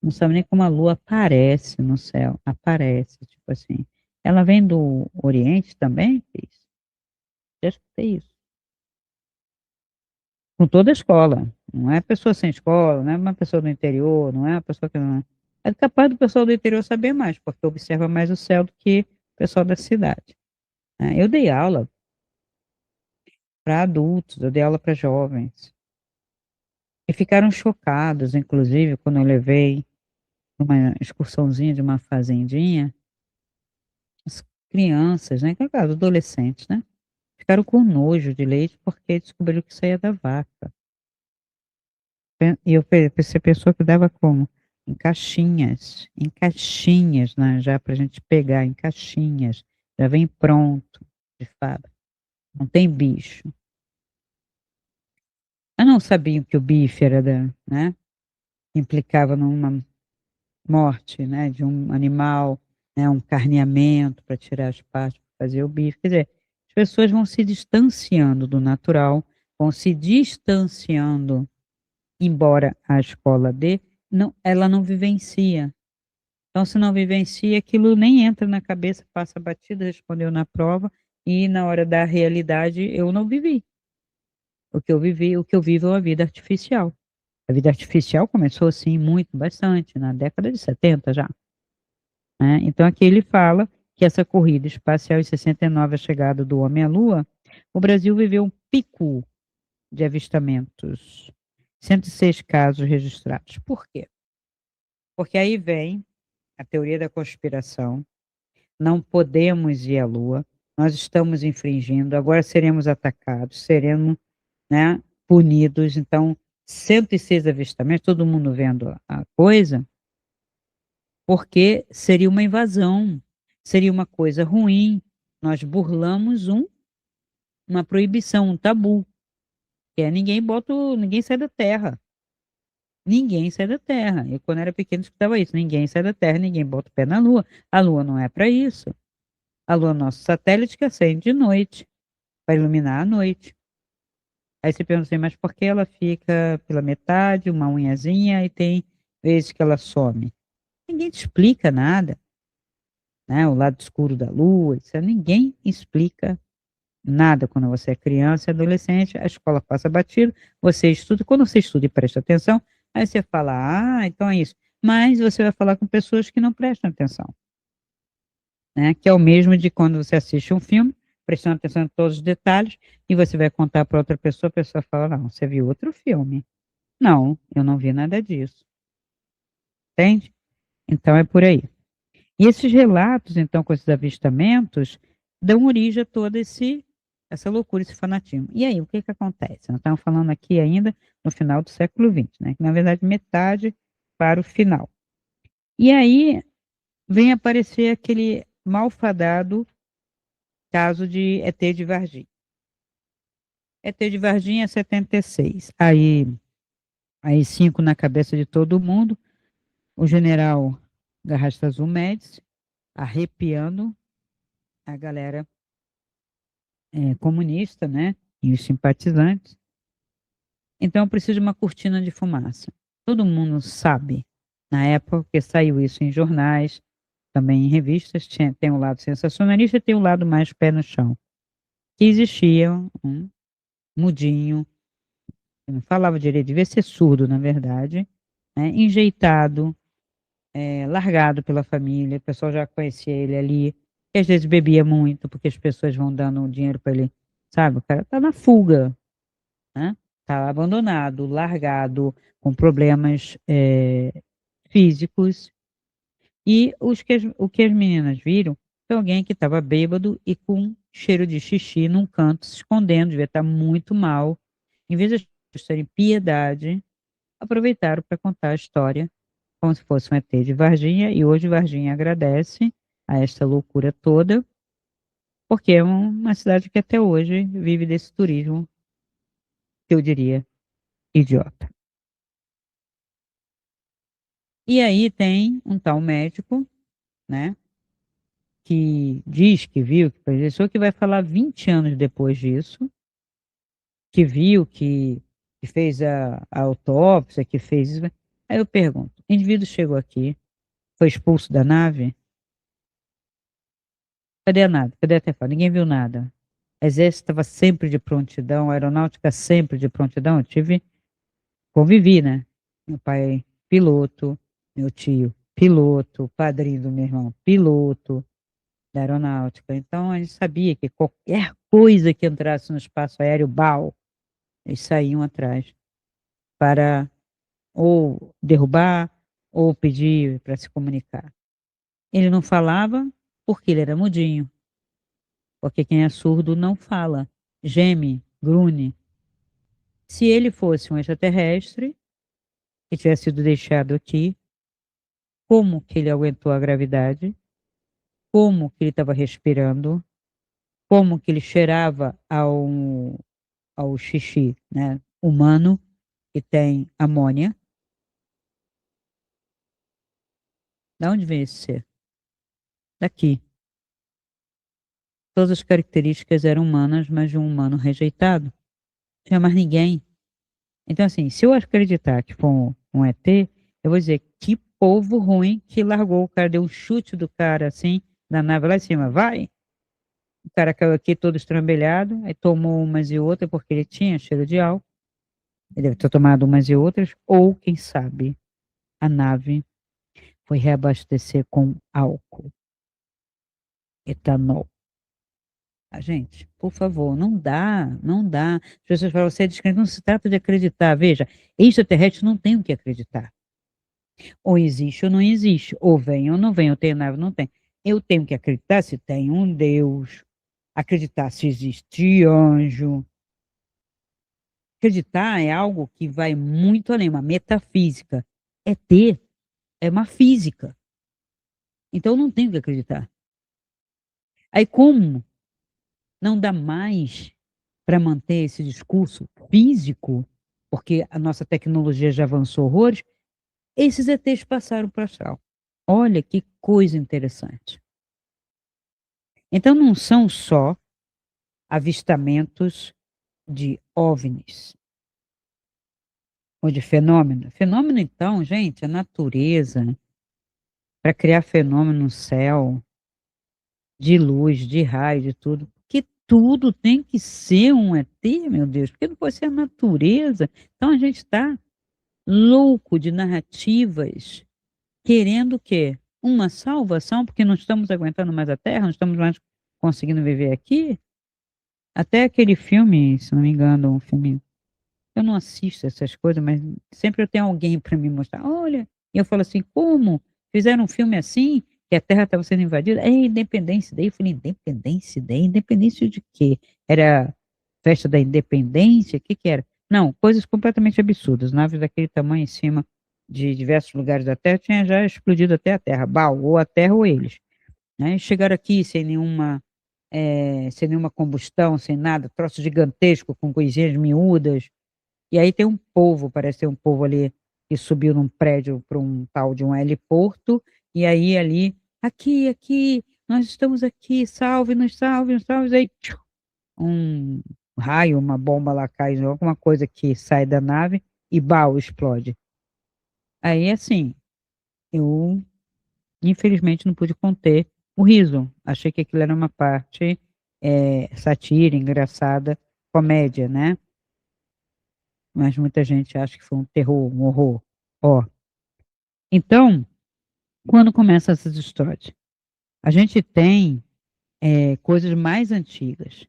[SPEAKER 1] não sabe nem como a Lua aparece no céu, aparece, tipo assim. Ela vem do Oriente também, Cris? Já escutei isso. Com toda a escola. Não é pessoa sem escola, não é uma pessoa do interior, não é uma pessoa que não. É capaz do pessoal do interior saber mais, porque observa mais o céu do que o pessoal da cidade, né? Eu dei aula para adultos, eu dei aula para jovens. E ficaram chocados, inclusive, quando eu levei uma excursãozinha de uma fazendinha, as crianças, né, que é o caso, adolescentes, né, ficaram com nojo de leite porque descobriram que saía da vaca. E eu pensei, pessoa que dava como? Em caixinhas, né, já para a gente pegar, em caixinhas, já vem pronto, de fábrica, não tem bicho. Eu não sabia que o bife era né, implicava numa morte, né, de um animal, né, um carneamento para tirar as partes, para fazer o bife. Quer dizer, as pessoas vão se distanciando do natural, vão se distanciando, embora a escola dê, não, ela não vivencia. Então, se não vivencia, aquilo nem entra na cabeça, passa batido, respondeu na prova, e na hora da realidade eu não vivi. O que eu vivi, o que eu vivo é uma vida artificial. A vida artificial começou assim muito, bastante, na década de 70 já, né? Então aqui ele fala que essa corrida espacial em 69, a chegada do homem à Lua, o Brasil viveu um pico de avistamentos, 106 casos registrados. Por quê? Porque aí vem a teoria da conspiração, não podemos ir à Lua, nós estamos infringindo, agora seremos atacados, seremos, né, punidos. Então, 106 avistamentos, todo mundo vendo a coisa, porque seria uma invasão, seria uma coisa ruim. Nós burlamos uma proibição, um tabu, que é ninguém sai da Terra. Ninguém sai da Terra. Eu, quando era pequeno, escutava isso: ninguém sai da Terra, ninguém bota o pé na Lua. A Lua não é para isso. A Lua é nosso satélite que acende de noite, para iluminar a noite. Aí você pensa assim, mas por que ela fica pela metade, uma unhazinha, e tem vezes que ela some? Ninguém te explica nada, né? O lado escuro da Lua, isso, ninguém explica nada quando você é criança e adolescente. A escola passa batido, você estuda. Quando você estuda e presta atenção, aí você fala, ah, então é isso. Mas você vai falar com pessoas que não prestam atenção, né? Que é o mesmo de quando você assiste um filme, prestando atenção em todos os detalhes, e você vai contar para outra pessoa, a pessoa fala, não, você viu outro filme. Não, eu não vi nada disso. Entende? Então é por aí. E esses relatos, então, com esses avistamentos, dão origem a toda essa loucura, esse fanatismo. E aí, o que que acontece? Nós estamos falando aqui ainda no final do século XX, né? Que, na verdade, metade para o final. E aí vem aparecer aquele malfadado caso de ET de Varginha. ET de Varginha é 76. Aí 5 na cabeça de todo mundo. O general Garrastazu Azul Médici arrepiando a galera comunista, né? E os simpatizantes. Então, precisa de uma cortina de fumaça. Todo mundo sabe, na época que saiu isso em jornais, também em revistas, tem um lado sensacionalista e tem um lado mais pé no chão. Que existia um mudinho, que não falava direito, devia ser surdo, na verdade, né? Enjeitado, largado pela família, o pessoal já conhecia ele ali, e às vezes bebia muito, porque as pessoas vão dando dinheiro para ele, sabe? O cara tá na fuga, né? Tá abandonado, largado, com problemas físicos. E o que as meninas viram foi alguém que estava bêbado e com cheiro de xixi num canto, se escondendo, devia estar muito mal. Em vez de as pessoas terem piedade, aproveitaram para contar a história como se fosse um ET de Varginha, e hoje Varginha agradece a essa loucura toda, porque é uma cidade que até hoje vive desse turismo, que eu diria, idiota. E aí tem um tal médico, né, que diz que viu, que presenciou, que vai falar 20 anos depois disso, que viu, que fez a autópsia, que fez isso. Aí eu pergunto, o indivíduo chegou aqui, foi expulso da nave? Cadê a nave? Cadê a Tefal? Ninguém viu nada. Exército estava sempre de prontidão, a aeronáutica sempre de prontidão. Convivi, né? Meu pai, piloto, meu tio, piloto, padrinho do meu irmão, piloto da aeronáutica. Então, a gente sabia que qualquer coisa que entrasse no espaço aéreo, BAU, eles saíam atrás para ou derrubar ou pedir para se comunicar. Ele não falava porque ele era mudinho, porque quem é surdo não fala, geme, grune. Se ele fosse um extraterrestre e tivesse sido deixado aqui, como que ele aguentou a gravidade? Como que ele estava respirando? Como que ele cheirava ao xixi, né, humano, que tem amônia? Da onde vem esse ser? Daqui. Todas as características eram humanas, mas de um humano rejeitado. Não tinha mais ninguém. Então, assim, se eu acreditar que foi um ET, eu vou dizer, que povo ruim que largou o cara, deu um chute do cara, assim, da nave lá em cima, vai! O cara caiu aqui todo estrambelhado, aí tomou umas e outras, porque ele tinha cheiro de álcool. Ele deve ter tomado umas e outras, ou, quem sabe, a nave foi reabastecer com álcool, etanol. Gente, por favor, não dá, não dá. As pessoas falam, você é descrente, não se trata de acreditar. Veja, extraterrestre não tem o que acreditar. Ou existe ou não existe. Ou vem ou não vem, ou tem nave ou não tem. Eu tenho que acreditar se tem um Deus, acreditar se existe anjo. Acreditar é algo que vai muito além, uma metafísica. É ter, é uma física. Então eu não tenho que acreditar. Aí como não dá mais para manter esse discurso físico, porque a nossa tecnologia já avançou horrores, esses ETs passaram para o astral. Olha que coisa interessante. Então não são só avistamentos de OVNIs ou de fenômeno. Fenômeno, então, gente, a natureza, para criar fenômeno no céu, de luz, de raio, de tudo, que tudo tem que ser um ET, meu Deus, porque não pode ser a natureza. Então a gente está louco de narrativas, querendo o quê? Uma salvação, porque não estamos aguentando mais a Terra, não estamos mais conseguindo viver aqui. Até aquele filme, se não me engano, um filme. Eu não assisto essas coisas, mas sempre eu tenho alguém para me mostrar. Olha, e eu falo assim: como? Fizeram um filme assim, que a Terra estava sendo invadida? É Independência Day. Eu falei: Independência Day? Independência de quê? Era festa da independência? O que que era? Não, coisas completamente absurdas. Naves daquele tamanho em cima de diversos lugares da Terra tinha já explodido até a Terra. Bah, ou a Terra ou eles. Né? Chegaram aqui sem nenhuma combustão, sem nada, troço gigantesco, com coisinhas miúdas. E aí tem um povo, parece ter um povo ali que subiu num prédio para um tal de um heliporto, e aí ali, aqui, nós estamos aqui, salve-nos, salve-nos, salve, aí tchiu, um raio, uma bomba lá cai, alguma coisa que sai da nave e bau, explode. Aí assim, eu infelizmente não pude conter o riso. Achei que aquilo era uma parte satírica, engraçada, comédia, né? Mas muita gente acha que foi um terror, um horror. Ó, então, quando começam essas histórias? A gente tem coisas mais antigas,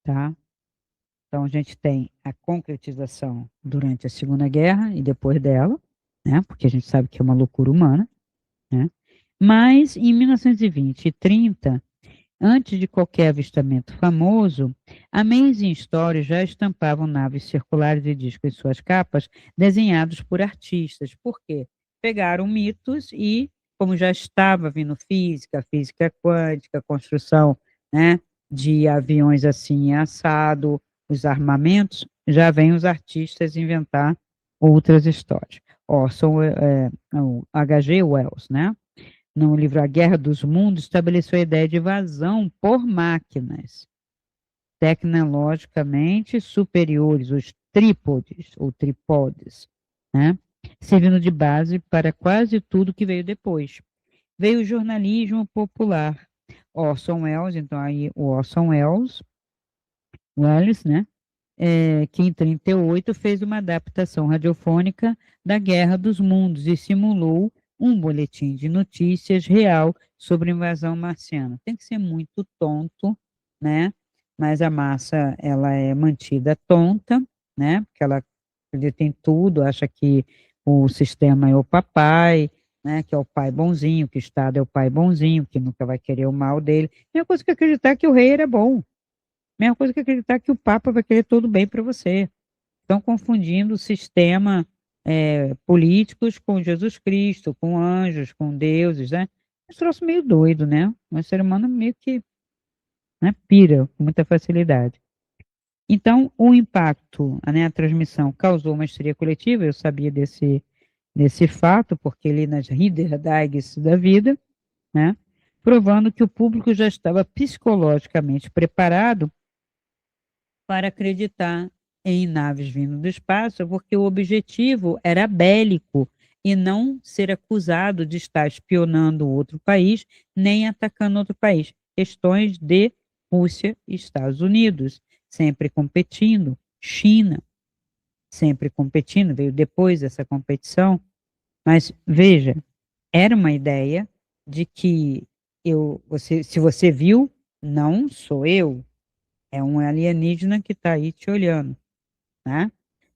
[SPEAKER 1] tá? Então, a gente tem a concretização durante a Segunda Guerra e depois dela, né? Porque a gente sabe que é uma loucura humana, né? Mas, em 1920 e 30, antes de qualquer avistamento famoso, Amazing Stories já estampavam naves circulares e discos em suas capas, desenhados por artistas. Por quê? Pegaram mitos e, como já estava vindo física quântica, construção, né, de aviões assim assado, os armamentos, já vêm os artistas inventar outras histórias. Orson, o H.G. Wells, né? No livro A Guerra dos Mundos, estabeleceu a ideia de invasão por máquinas tecnologicamente superiores, os trípodes ou tripodes, né? Servindo de base para quase tudo que veio depois. Veio o jornalismo popular. Orson Welles, então aí o Orson Welles, né? Que em 38 fez uma adaptação radiofônica da Guerra dos Mundos e simulou um boletim de notícias real sobre a invasão marciana. Tem que ser muito tonto, né? Mas a massa, ela é mantida tonta, né? Porque ela acredita em tudo, acha que o sistema é o papai, né? Que é o pai bonzinho, que o Estado é o pai bonzinho, que nunca vai querer o mal dele. É a coisa que acreditar que o rei era bom. Mesma coisa que acreditar que o Papa vai querer todo bem para você. Estão confundindo o sistema políticos com Jesus Cristo, com anjos, com deuses, né? É um troço meio doido, né? O ser humano meio que, né, pira com muita facilidade. Então, o impacto, né, a transmissão causou uma histeria coletiva, eu sabia desse fato, porque li nas Reader Digest da vida, né? Provando que o público já estava psicologicamente preparado para acreditar em naves vindo do espaço, porque o objetivo era bélico e não ser acusado de estar espionando outro país, nem atacando outro país. Questões de Rússia e Estados Unidos, sempre competindo, China. sempre competindo, veio depois dessa competição, mas veja, era uma ideia de que se você viu, não sou eu, é um alienígena que está aí te olhando, né?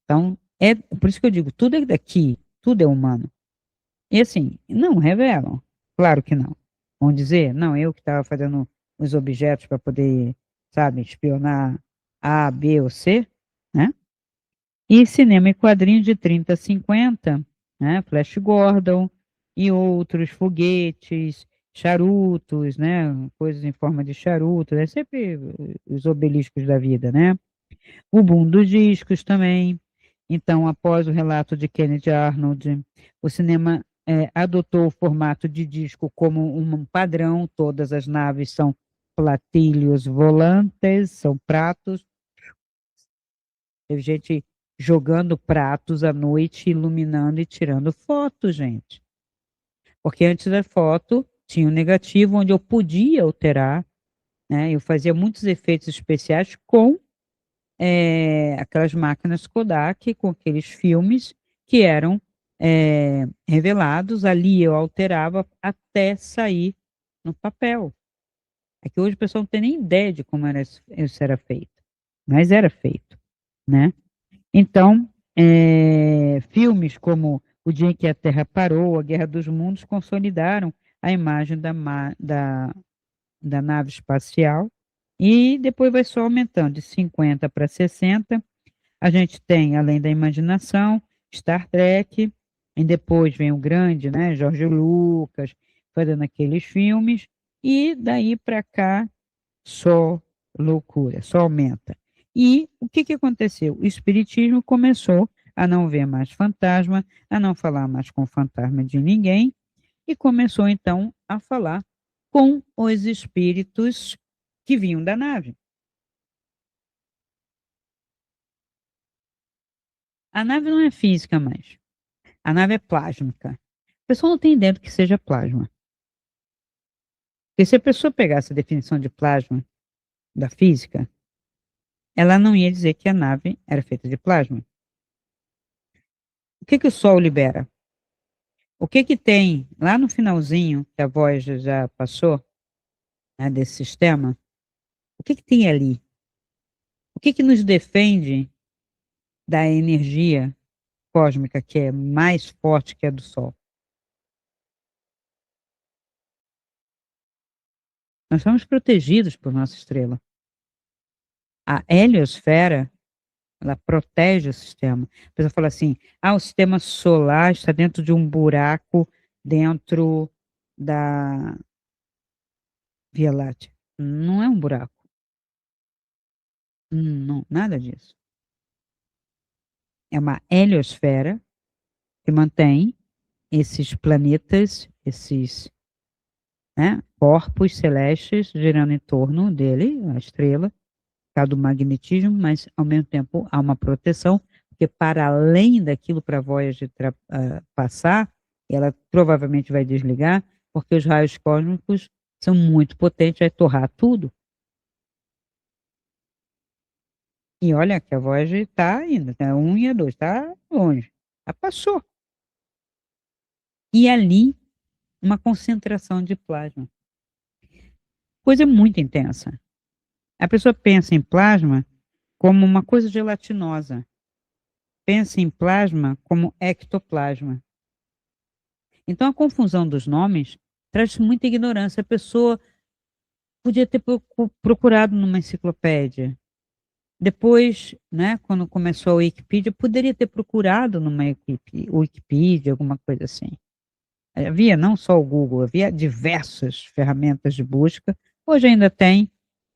[SPEAKER 1] Então, é por isso que eu digo, tudo é daqui, tudo é humano. E assim, não revelam, claro que não. Vão dizer, não, eu que estava fazendo os objetos para poder, sabe, espionar A, B ou C, né? E cinema e quadrinhos de 30 a 50, né? Flash Gordon e outros foguetes, charutos, né? Coisas em forma de charuto, é sempre os obeliscos da vida, né? O boom dos discos também. Então, após o relato de Kennedy Arnold, o cinema adotou o formato de disco como um padrão. Todas as naves são platilhos volantes, são pratos. Teve gente jogando pratos à noite, iluminando e tirando foto, gente. Porque antes da foto tinha o negativo, onde eu podia alterar, né? Eu fazia muitos efeitos especiais com aquelas máquinas Kodak, com aqueles filmes que eram revelados. Ali eu alterava até sair no papel. É que hoje o pessoal não tem nem ideia de como isso era feito, mas era feito, né? Então, filmes como O Dia em que a Terra Parou, A Guerra dos Mundos, consolidaram a imagem da nave espacial, e depois vai só aumentando de 50 para 60. A gente tem, além da imaginação, Star Trek, e depois vem o grande, né, Jorge Lucas, fazendo aqueles filmes, e daí para cá só loucura, só aumenta. E o que que aconteceu? O espiritismo começou a não ver mais fantasma, a não falar mais com fantasma de ninguém, e começou então a falar com os espíritos que vinham da nave. A nave não é física mais, a nave é plásmica. A pessoa não tem ideia do que seja plasma. Porque se a pessoa pegasse a definição de plasma da física, ela não ia dizer que a nave era feita de plasma. O que que o Sol libera? O que que tem lá no finalzinho, que a voz já passou, né, desse sistema? O que que tem ali? O que que nos defende da energia cósmica que é mais forte que a do Sol? Nós somos protegidos por nossa estrela. A heliosfera, ela protege o sistema. A pessoa fala assim: ah, o sistema solar está dentro de um buraco dentro da Via Láctea. Não é um buraco. Não, nada disso. É uma heliosfera que mantém esses planetas, esses, né, corpos celestes girando em torno dele, a estrela, por causa do magnetismo, mas ao mesmo tempo há uma proteção, porque para além daquilo para a Voyager passar, ela provavelmente vai desligar, porque os raios cósmicos são muito potentes, vai torrar tudo. E olha que a Voyager está ainda, tá 1 e a 2, está longe. Já passou. E ali, uma concentração de plasma. Coisa muito intensa. A pessoa pensa em plasma como uma coisa gelatinosa. Pensa em plasma como ectoplasma. Então, a confusão dos nomes traz muita ignorância. A pessoa podia ter procurado numa enciclopédia. Depois, né, quando começou a Wikipedia, poderia ter procurado numa Wikipedia, alguma coisa assim. Havia não só o Google, havia diversas ferramentas de busca. Hoje ainda tem,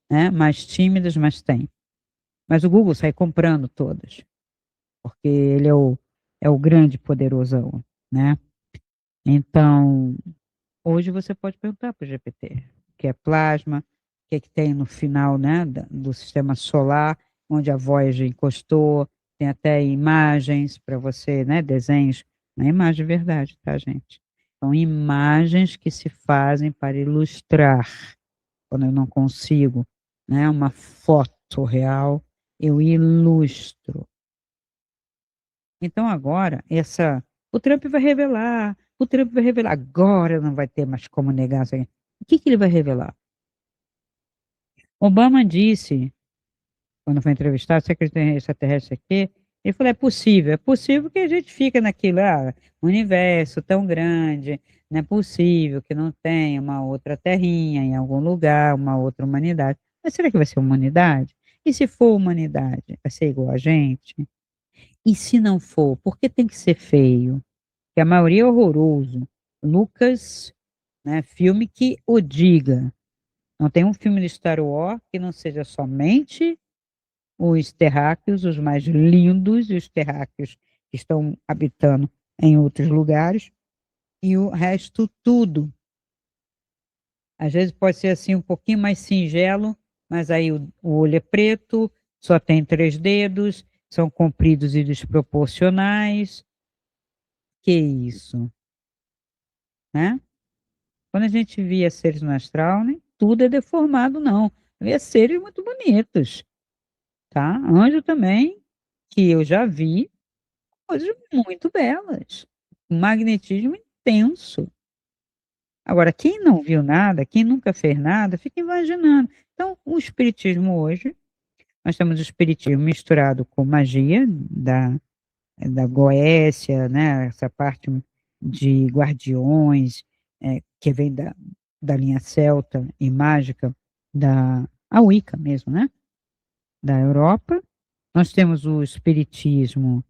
[SPEAKER 1] né, mais tímidas, mas tem. Mas o Google sai comprando todas, porque ele é o grande poderosão, né? Então, hoje você pode perguntar para o GPT o que é plasma, o que é que tem no final, né, do sistema solar, onde a Voyager encostou, tem até imagens para você, né, desenhos, não é imagem de verdade, tá, gente? São imagens que se fazem para ilustrar, quando eu não consigo, né, uma foto real, eu ilustro. Então agora, o Trump vai revelar, agora não vai ter mais como negar isso aí. O que que ele vai revelar? Obama disse, quando foi entrevistado, se acredita em extraterrestre aqui, ele falou, é possível que a gente fica naquilo, universo tão grande, não é possível que não tenha uma outra terrinha em algum lugar, uma outra humanidade. Mas será que vai ser humanidade? E se for humanidade, vai ser igual a gente? E se não for, por que tem que ser feio? Que a maioria é horroroso. Lucas, né, filme que o diga. Não tem um filme de Star Wars que não seja somente os terráqueos, os mais lindos, e os terráqueos que estão habitando em outros lugares, e o resto tudo. Às vezes pode ser assim um pouquinho mais singelo, mas aí o olho é preto, só tem 3 dedos, são compridos e desproporcionais. Que isso, né? Quando a gente via seres no astral, nem tudo é deformado, não. Via seres muito bonitos, tá? Anjo também, que eu já vi, coisas muito belas. Um magnetismo intenso. Agora, quem não viu nada, quem nunca fez nada, fica imaginando. Então, o espiritismo hoje, nós temos o espiritismo misturado com magia da Goécia, né? Essa parte de guardiões, que vem da linha celta e mágica, a Wicca mesmo, né? Da Europa. Nós temos o espiritismo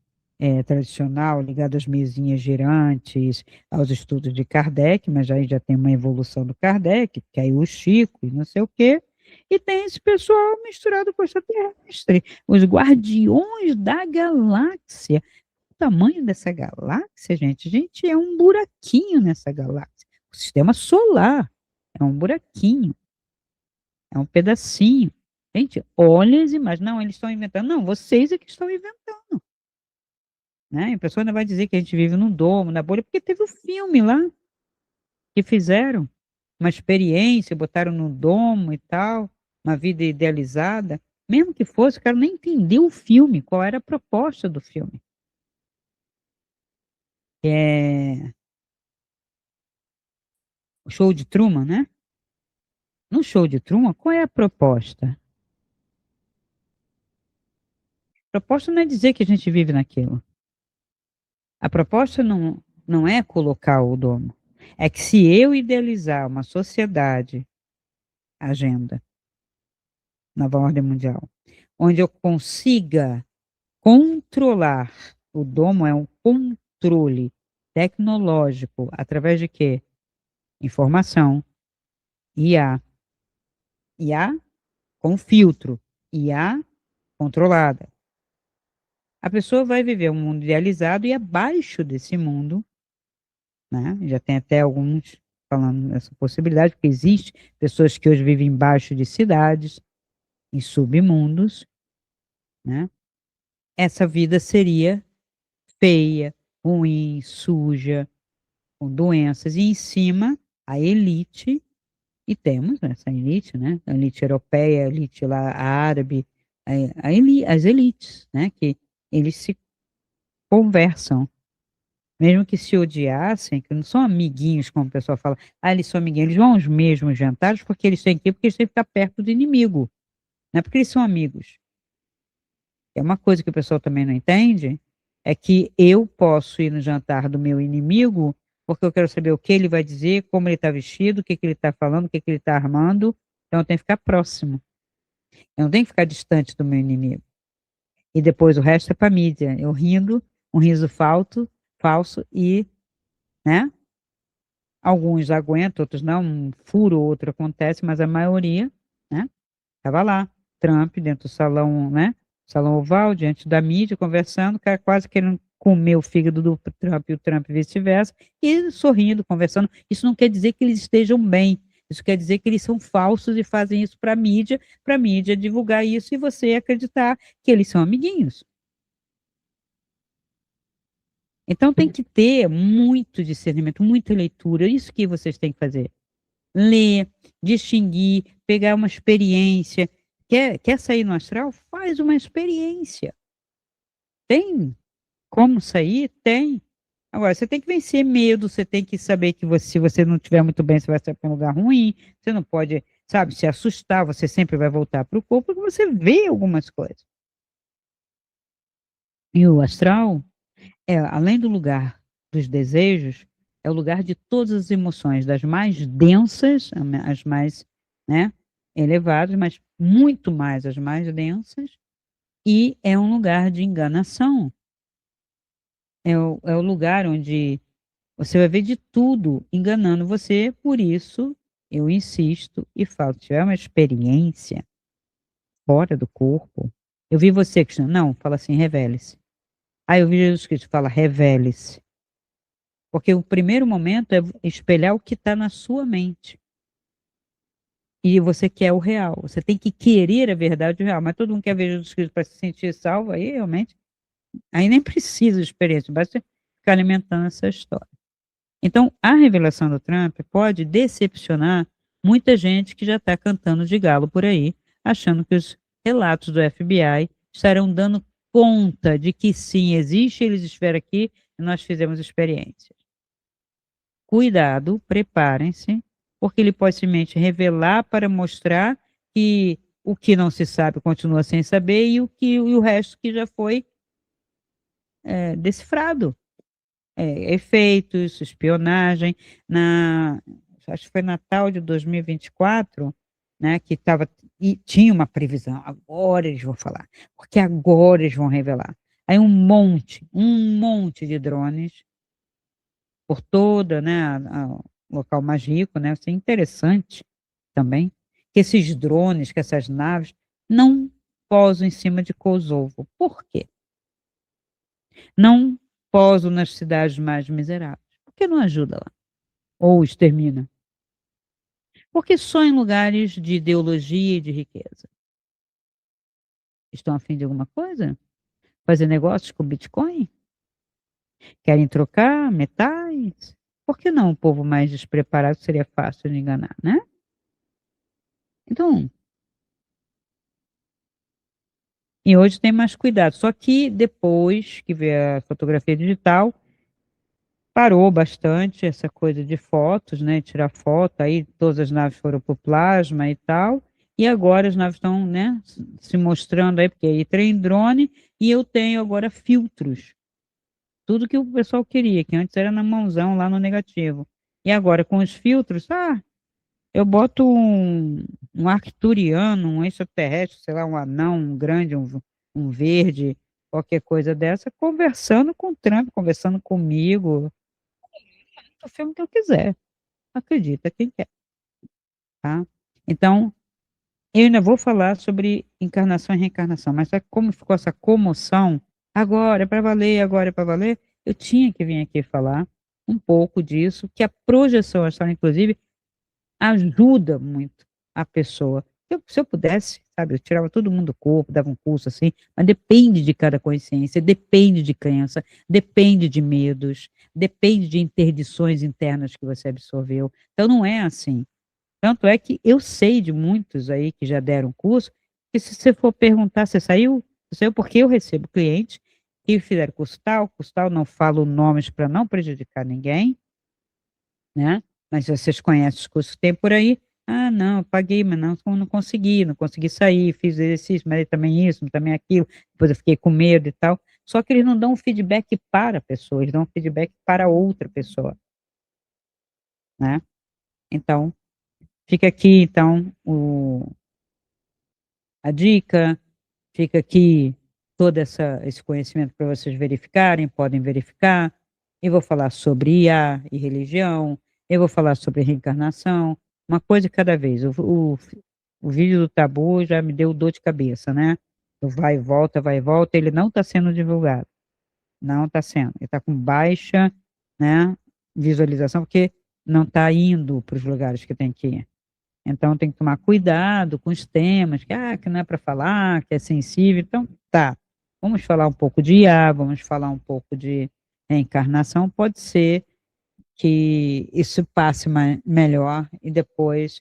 [SPEAKER 1] tradicional, ligado às mesinhas girantes, aos estudos de Kardec, mas aí já tem uma evolução do Kardec, que aí o Chico e não sei o quê. E tem esse pessoal misturado com o extraterrestre, os guardiões da galáxia. O tamanho dessa galáxia, gente, é um buraquinho nessa galáxia. O sistema solar é um buraquinho, é um pedacinho. Gente, olha as imagens. Não, eles estão inventando. Não, vocês é que estão inventando. Né? A pessoa ainda vai dizer que a gente vive num domo, na bolha, porque teve o filme lá que fizeram. Uma experiência, botaram no domo e tal, uma vida idealizada. Mesmo que fosse, o cara nem entendeu o filme, qual era a proposta do filme. É o show de Truman, né? No show de Truman, qual é a proposta? A proposta não é dizer que a gente vive naquilo. A proposta não é colocar o domo. É que se eu idealizar uma sociedade, agenda, nova ordem mundial, onde eu consiga controlar, o domo é um controle tecnológico, através de quê? Informação, IA, IA com filtro, IA controlada. A pessoa vai viver um mundo idealizado e abaixo desse mundo, né? Já tem até alguns falando nessa possibilidade, porque existe pessoas que hoje vivem embaixo de cidades, em submundos, né? Essa vida seria feia, ruim, suja, com doenças, e em cima a elite, e temos essa elite, né? A elite europeia, a elite lá a árabe, as elites, né? Que eles se conversam. Mesmo que se odiassem, que não são amiguinhos, como o pessoal fala, eles são amiguinhos, eles vão aos mesmos jantares porque eles têm que ir, porque eles têm que ficar perto do inimigo, não é porque eles são amigos. É uma coisa que o pessoal também não entende, é que eu posso ir no jantar do meu inimigo, porque eu quero saber o que ele vai dizer, como ele está vestido, o que que ele está falando, o que que ele está armando, então eu tenho que ficar próximo, eu não tenho que ficar distante do meu inimigo. E depois o resto é para mídia, eu rindo, um riso falso e, né? Alguns aguentam, outros não, um furo ou outro acontece, mas a maioria, né, estava lá, Trump dentro do salão, né, salão oval, diante da mídia, conversando, o cara quase querendo comer o fígado do Trump e o Trump vice-versa, e sorrindo, conversando. Isso não quer dizer que eles estejam bem, isso quer dizer que eles são falsos e fazem isso para a mídia divulgar isso e você acreditar que eles são amiguinhos. Então tem que ter muito discernimento, muita leitura, isso que vocês têm que fazer. Ler, distinguir, pegar uma experiência. Quer sair no astral? Faz uma experiência. Tem. Como sair? Tem. Agora, você tem que vencer medo, você tem que saber que se você não estiver muito bem, você vai sair para um lugar ruim, você não pode, sabe, se assustar, você sempre vai voltar para o corpo, porque você vê algumas coisas. E o astral além do lugar dos desejos, é o lugar de todas as emoções, das mais densas, as mais, né, elevadas, mas muito mais as mais densas, e é um lugar de enganação. É o lugar onde você vai ver de tudo enganando você, por isso eu insisto e falo, se tiver uma experiência fora do corpo, eu vi você, Cristina, não, fala assim, revele-se. Aí eu vi Jesus Cristo, fala, revele-se. Porque o primeiro momento é espelhar o que está na sua mente. E você quer o real. Você tem que querer a verdade real. Mas todo mundo quer ver Jesus Cristo para se sentir salvo, aí realmente. Aí nem precisa de experiência, basta ficar alimentando essa história. Então, a revelação do Trump pode decepcionar muita gente que já está cantando de galo por aí, achando que os relatos do FBI estarão dando conta de que sim, existe, eles estiveram aqui e nós fizemos experiência. Cuidado, preparem-se, porque ele pode simplesmente revelar para mostrar que o que não se sabe continua sem saber e o resto que já foi decifrado. Efeitos, espionagem. Acho que foi Natal de 2024, né, que estava e tinha uma previsão. Agora eles vão falar, porque agora eles vão revelar. Aí um monte de drones por toda, né, o local mais rico, né, isso é interessante também, que esses drones, que essas naves não pousam em cima de Kosovo. Por quê? Não pousam nas cidades mais miseráveis. Por que não ajuda lá? Ou extermina? Porque só em lugares de ideologia e de riqueza. Estão a fim de alguma coisa? Fazer negócios com Bitcoin? Querem trocar metais? Por que não o povo mais despreparado seria fácil de enganar, né? Então, e hoje tem mais cuidado. Só que depois que veio a fotografia digital, parou bastante essa coisa de fotos, né? Tirar foto, aí todas as naves foram para o plasma e tal. E agora as naves estão, né, se mostrando aí, porque aí tem drone e eu tenho agora filtros. Tudo que o pessoal queria, que antes era na mãozão lá no negativo. E agora com os filtros, eu boto um arcturiano, um extraterrestre, sei lá, um anão, um grande, um verde, qualquer coisa dessa, conversando com o Trump, conversando comigo. O filme que eu quiser. Acredita quem quer, tá? Então, eu ainda vou falar sobre encarnação e reencarnação, mas sabe como ficou essa comoção? Agora é para valer, agora é para valer. Eu tinha que vir aqui falar um pouco disso, que a projeção astral, inclusive, ajuda muito a pessoa. Se eu pudesse, sabe, eu tirava todo mundo do corpo, dava um curso assim, mas depende de cada consciência, depende de crença, depende de medos, depende de interdições internas que você absorveu. Então não é assim. Tanto é que eu sei de muitos aí que já deram curso, que se você for perguntar, você saiu? Você saiu porque eu recebo clientes que fizeram curso tal, não falo nomes para não prejudicar ninguém, né? Mas vocês conhecem os cursos que tem por aí. Ah, não, eu paguei, mas não consegui sair, fiz exercício, mas aí também isso, também aquilo, depois eu fiquei com medo e tal. Só que eles não dão feedback para a pessoa, eles dão feedback para outra pessoa, né? Então, fica aqui, então, a dica, fica aqui todo esse conhecimento para vocês verificarem, podem verificar. Eu vou falar sobre IA e religião, eu vou falar sobre reencarnação, uma coisa de cada vez. O vídeo do tabu já me deu dor de cabeça, né? Vai e volta, ele não está sendo divulgado. Não está sendo. Ele está com baixa, né, visualização, porque não está indo para os lugares que tem que ir. Então tem que tomar cuidado com os temas, que não é para falar, que é sensível. Então, tá. Vamos falar um pouco de IA, vamos falar um pouco de reencarnação. Pode ser que isso passe melhor e depois.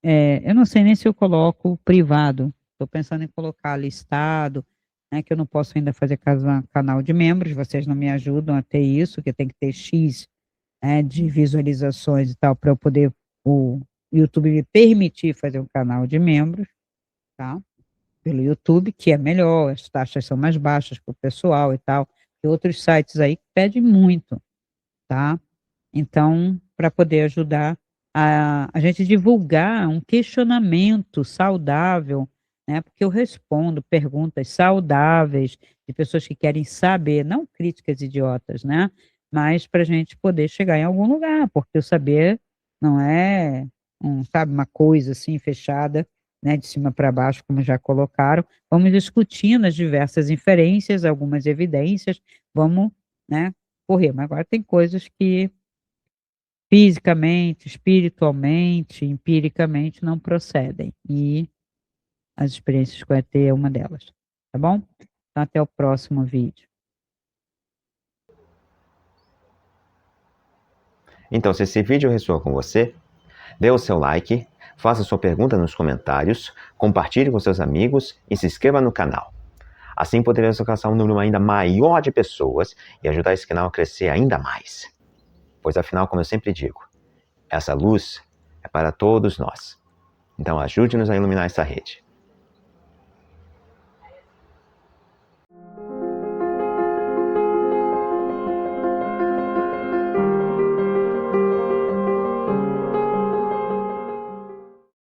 [SPEAKER 1] Eu não sei nem se eu coloco privado. Estou pensando em colocar listado, né, que eu não posso ainda fazer canal de membros, vocês não me ajudam a ter isso, que tem que ter X, né, de visualizações e tal, para eu poder, o YouTube me permitir fazer um canal de membros, tá? Pelo YouTube, que é melhor, as taxas são mais baixas para o pessoal e tal, e outros sites aí que pedem muito, tá? Então, para poder ajudar a gente divulgar um questionamento saudável, né, porque eu respondo perguntas saudáveis de pessoas que querem saber, não críticas idiotas, né, mas para a gente poder chegar em algum lugar, porque o saber não é, sabe, uma coisa assim fechada, né, de cima para baixo, como já colocaram. Vamos discutindo as diversas inferências, algumas evidências, vamos, né, correr. Mas agora tem coisas que fisicamente, espiritualmente, empiricamente não procedem, e as experiências com ET é uma delas, tá bom? Então até o próximo vídeo.
[SPEAKER 2] Então, se esse vídeo ressoou com você, dê o seu like, faça sua pergunta nos comentários, compartilhe com seus amigos e se inscreva no canal. Assim poderemos alcançar um número ainda maior de pessoas e ajudar esse canal a crescer ainda mais. Pois afinal, como eu sempre digo, essa luz é para todos nós. Então ajude-nos a iluminar essa rede.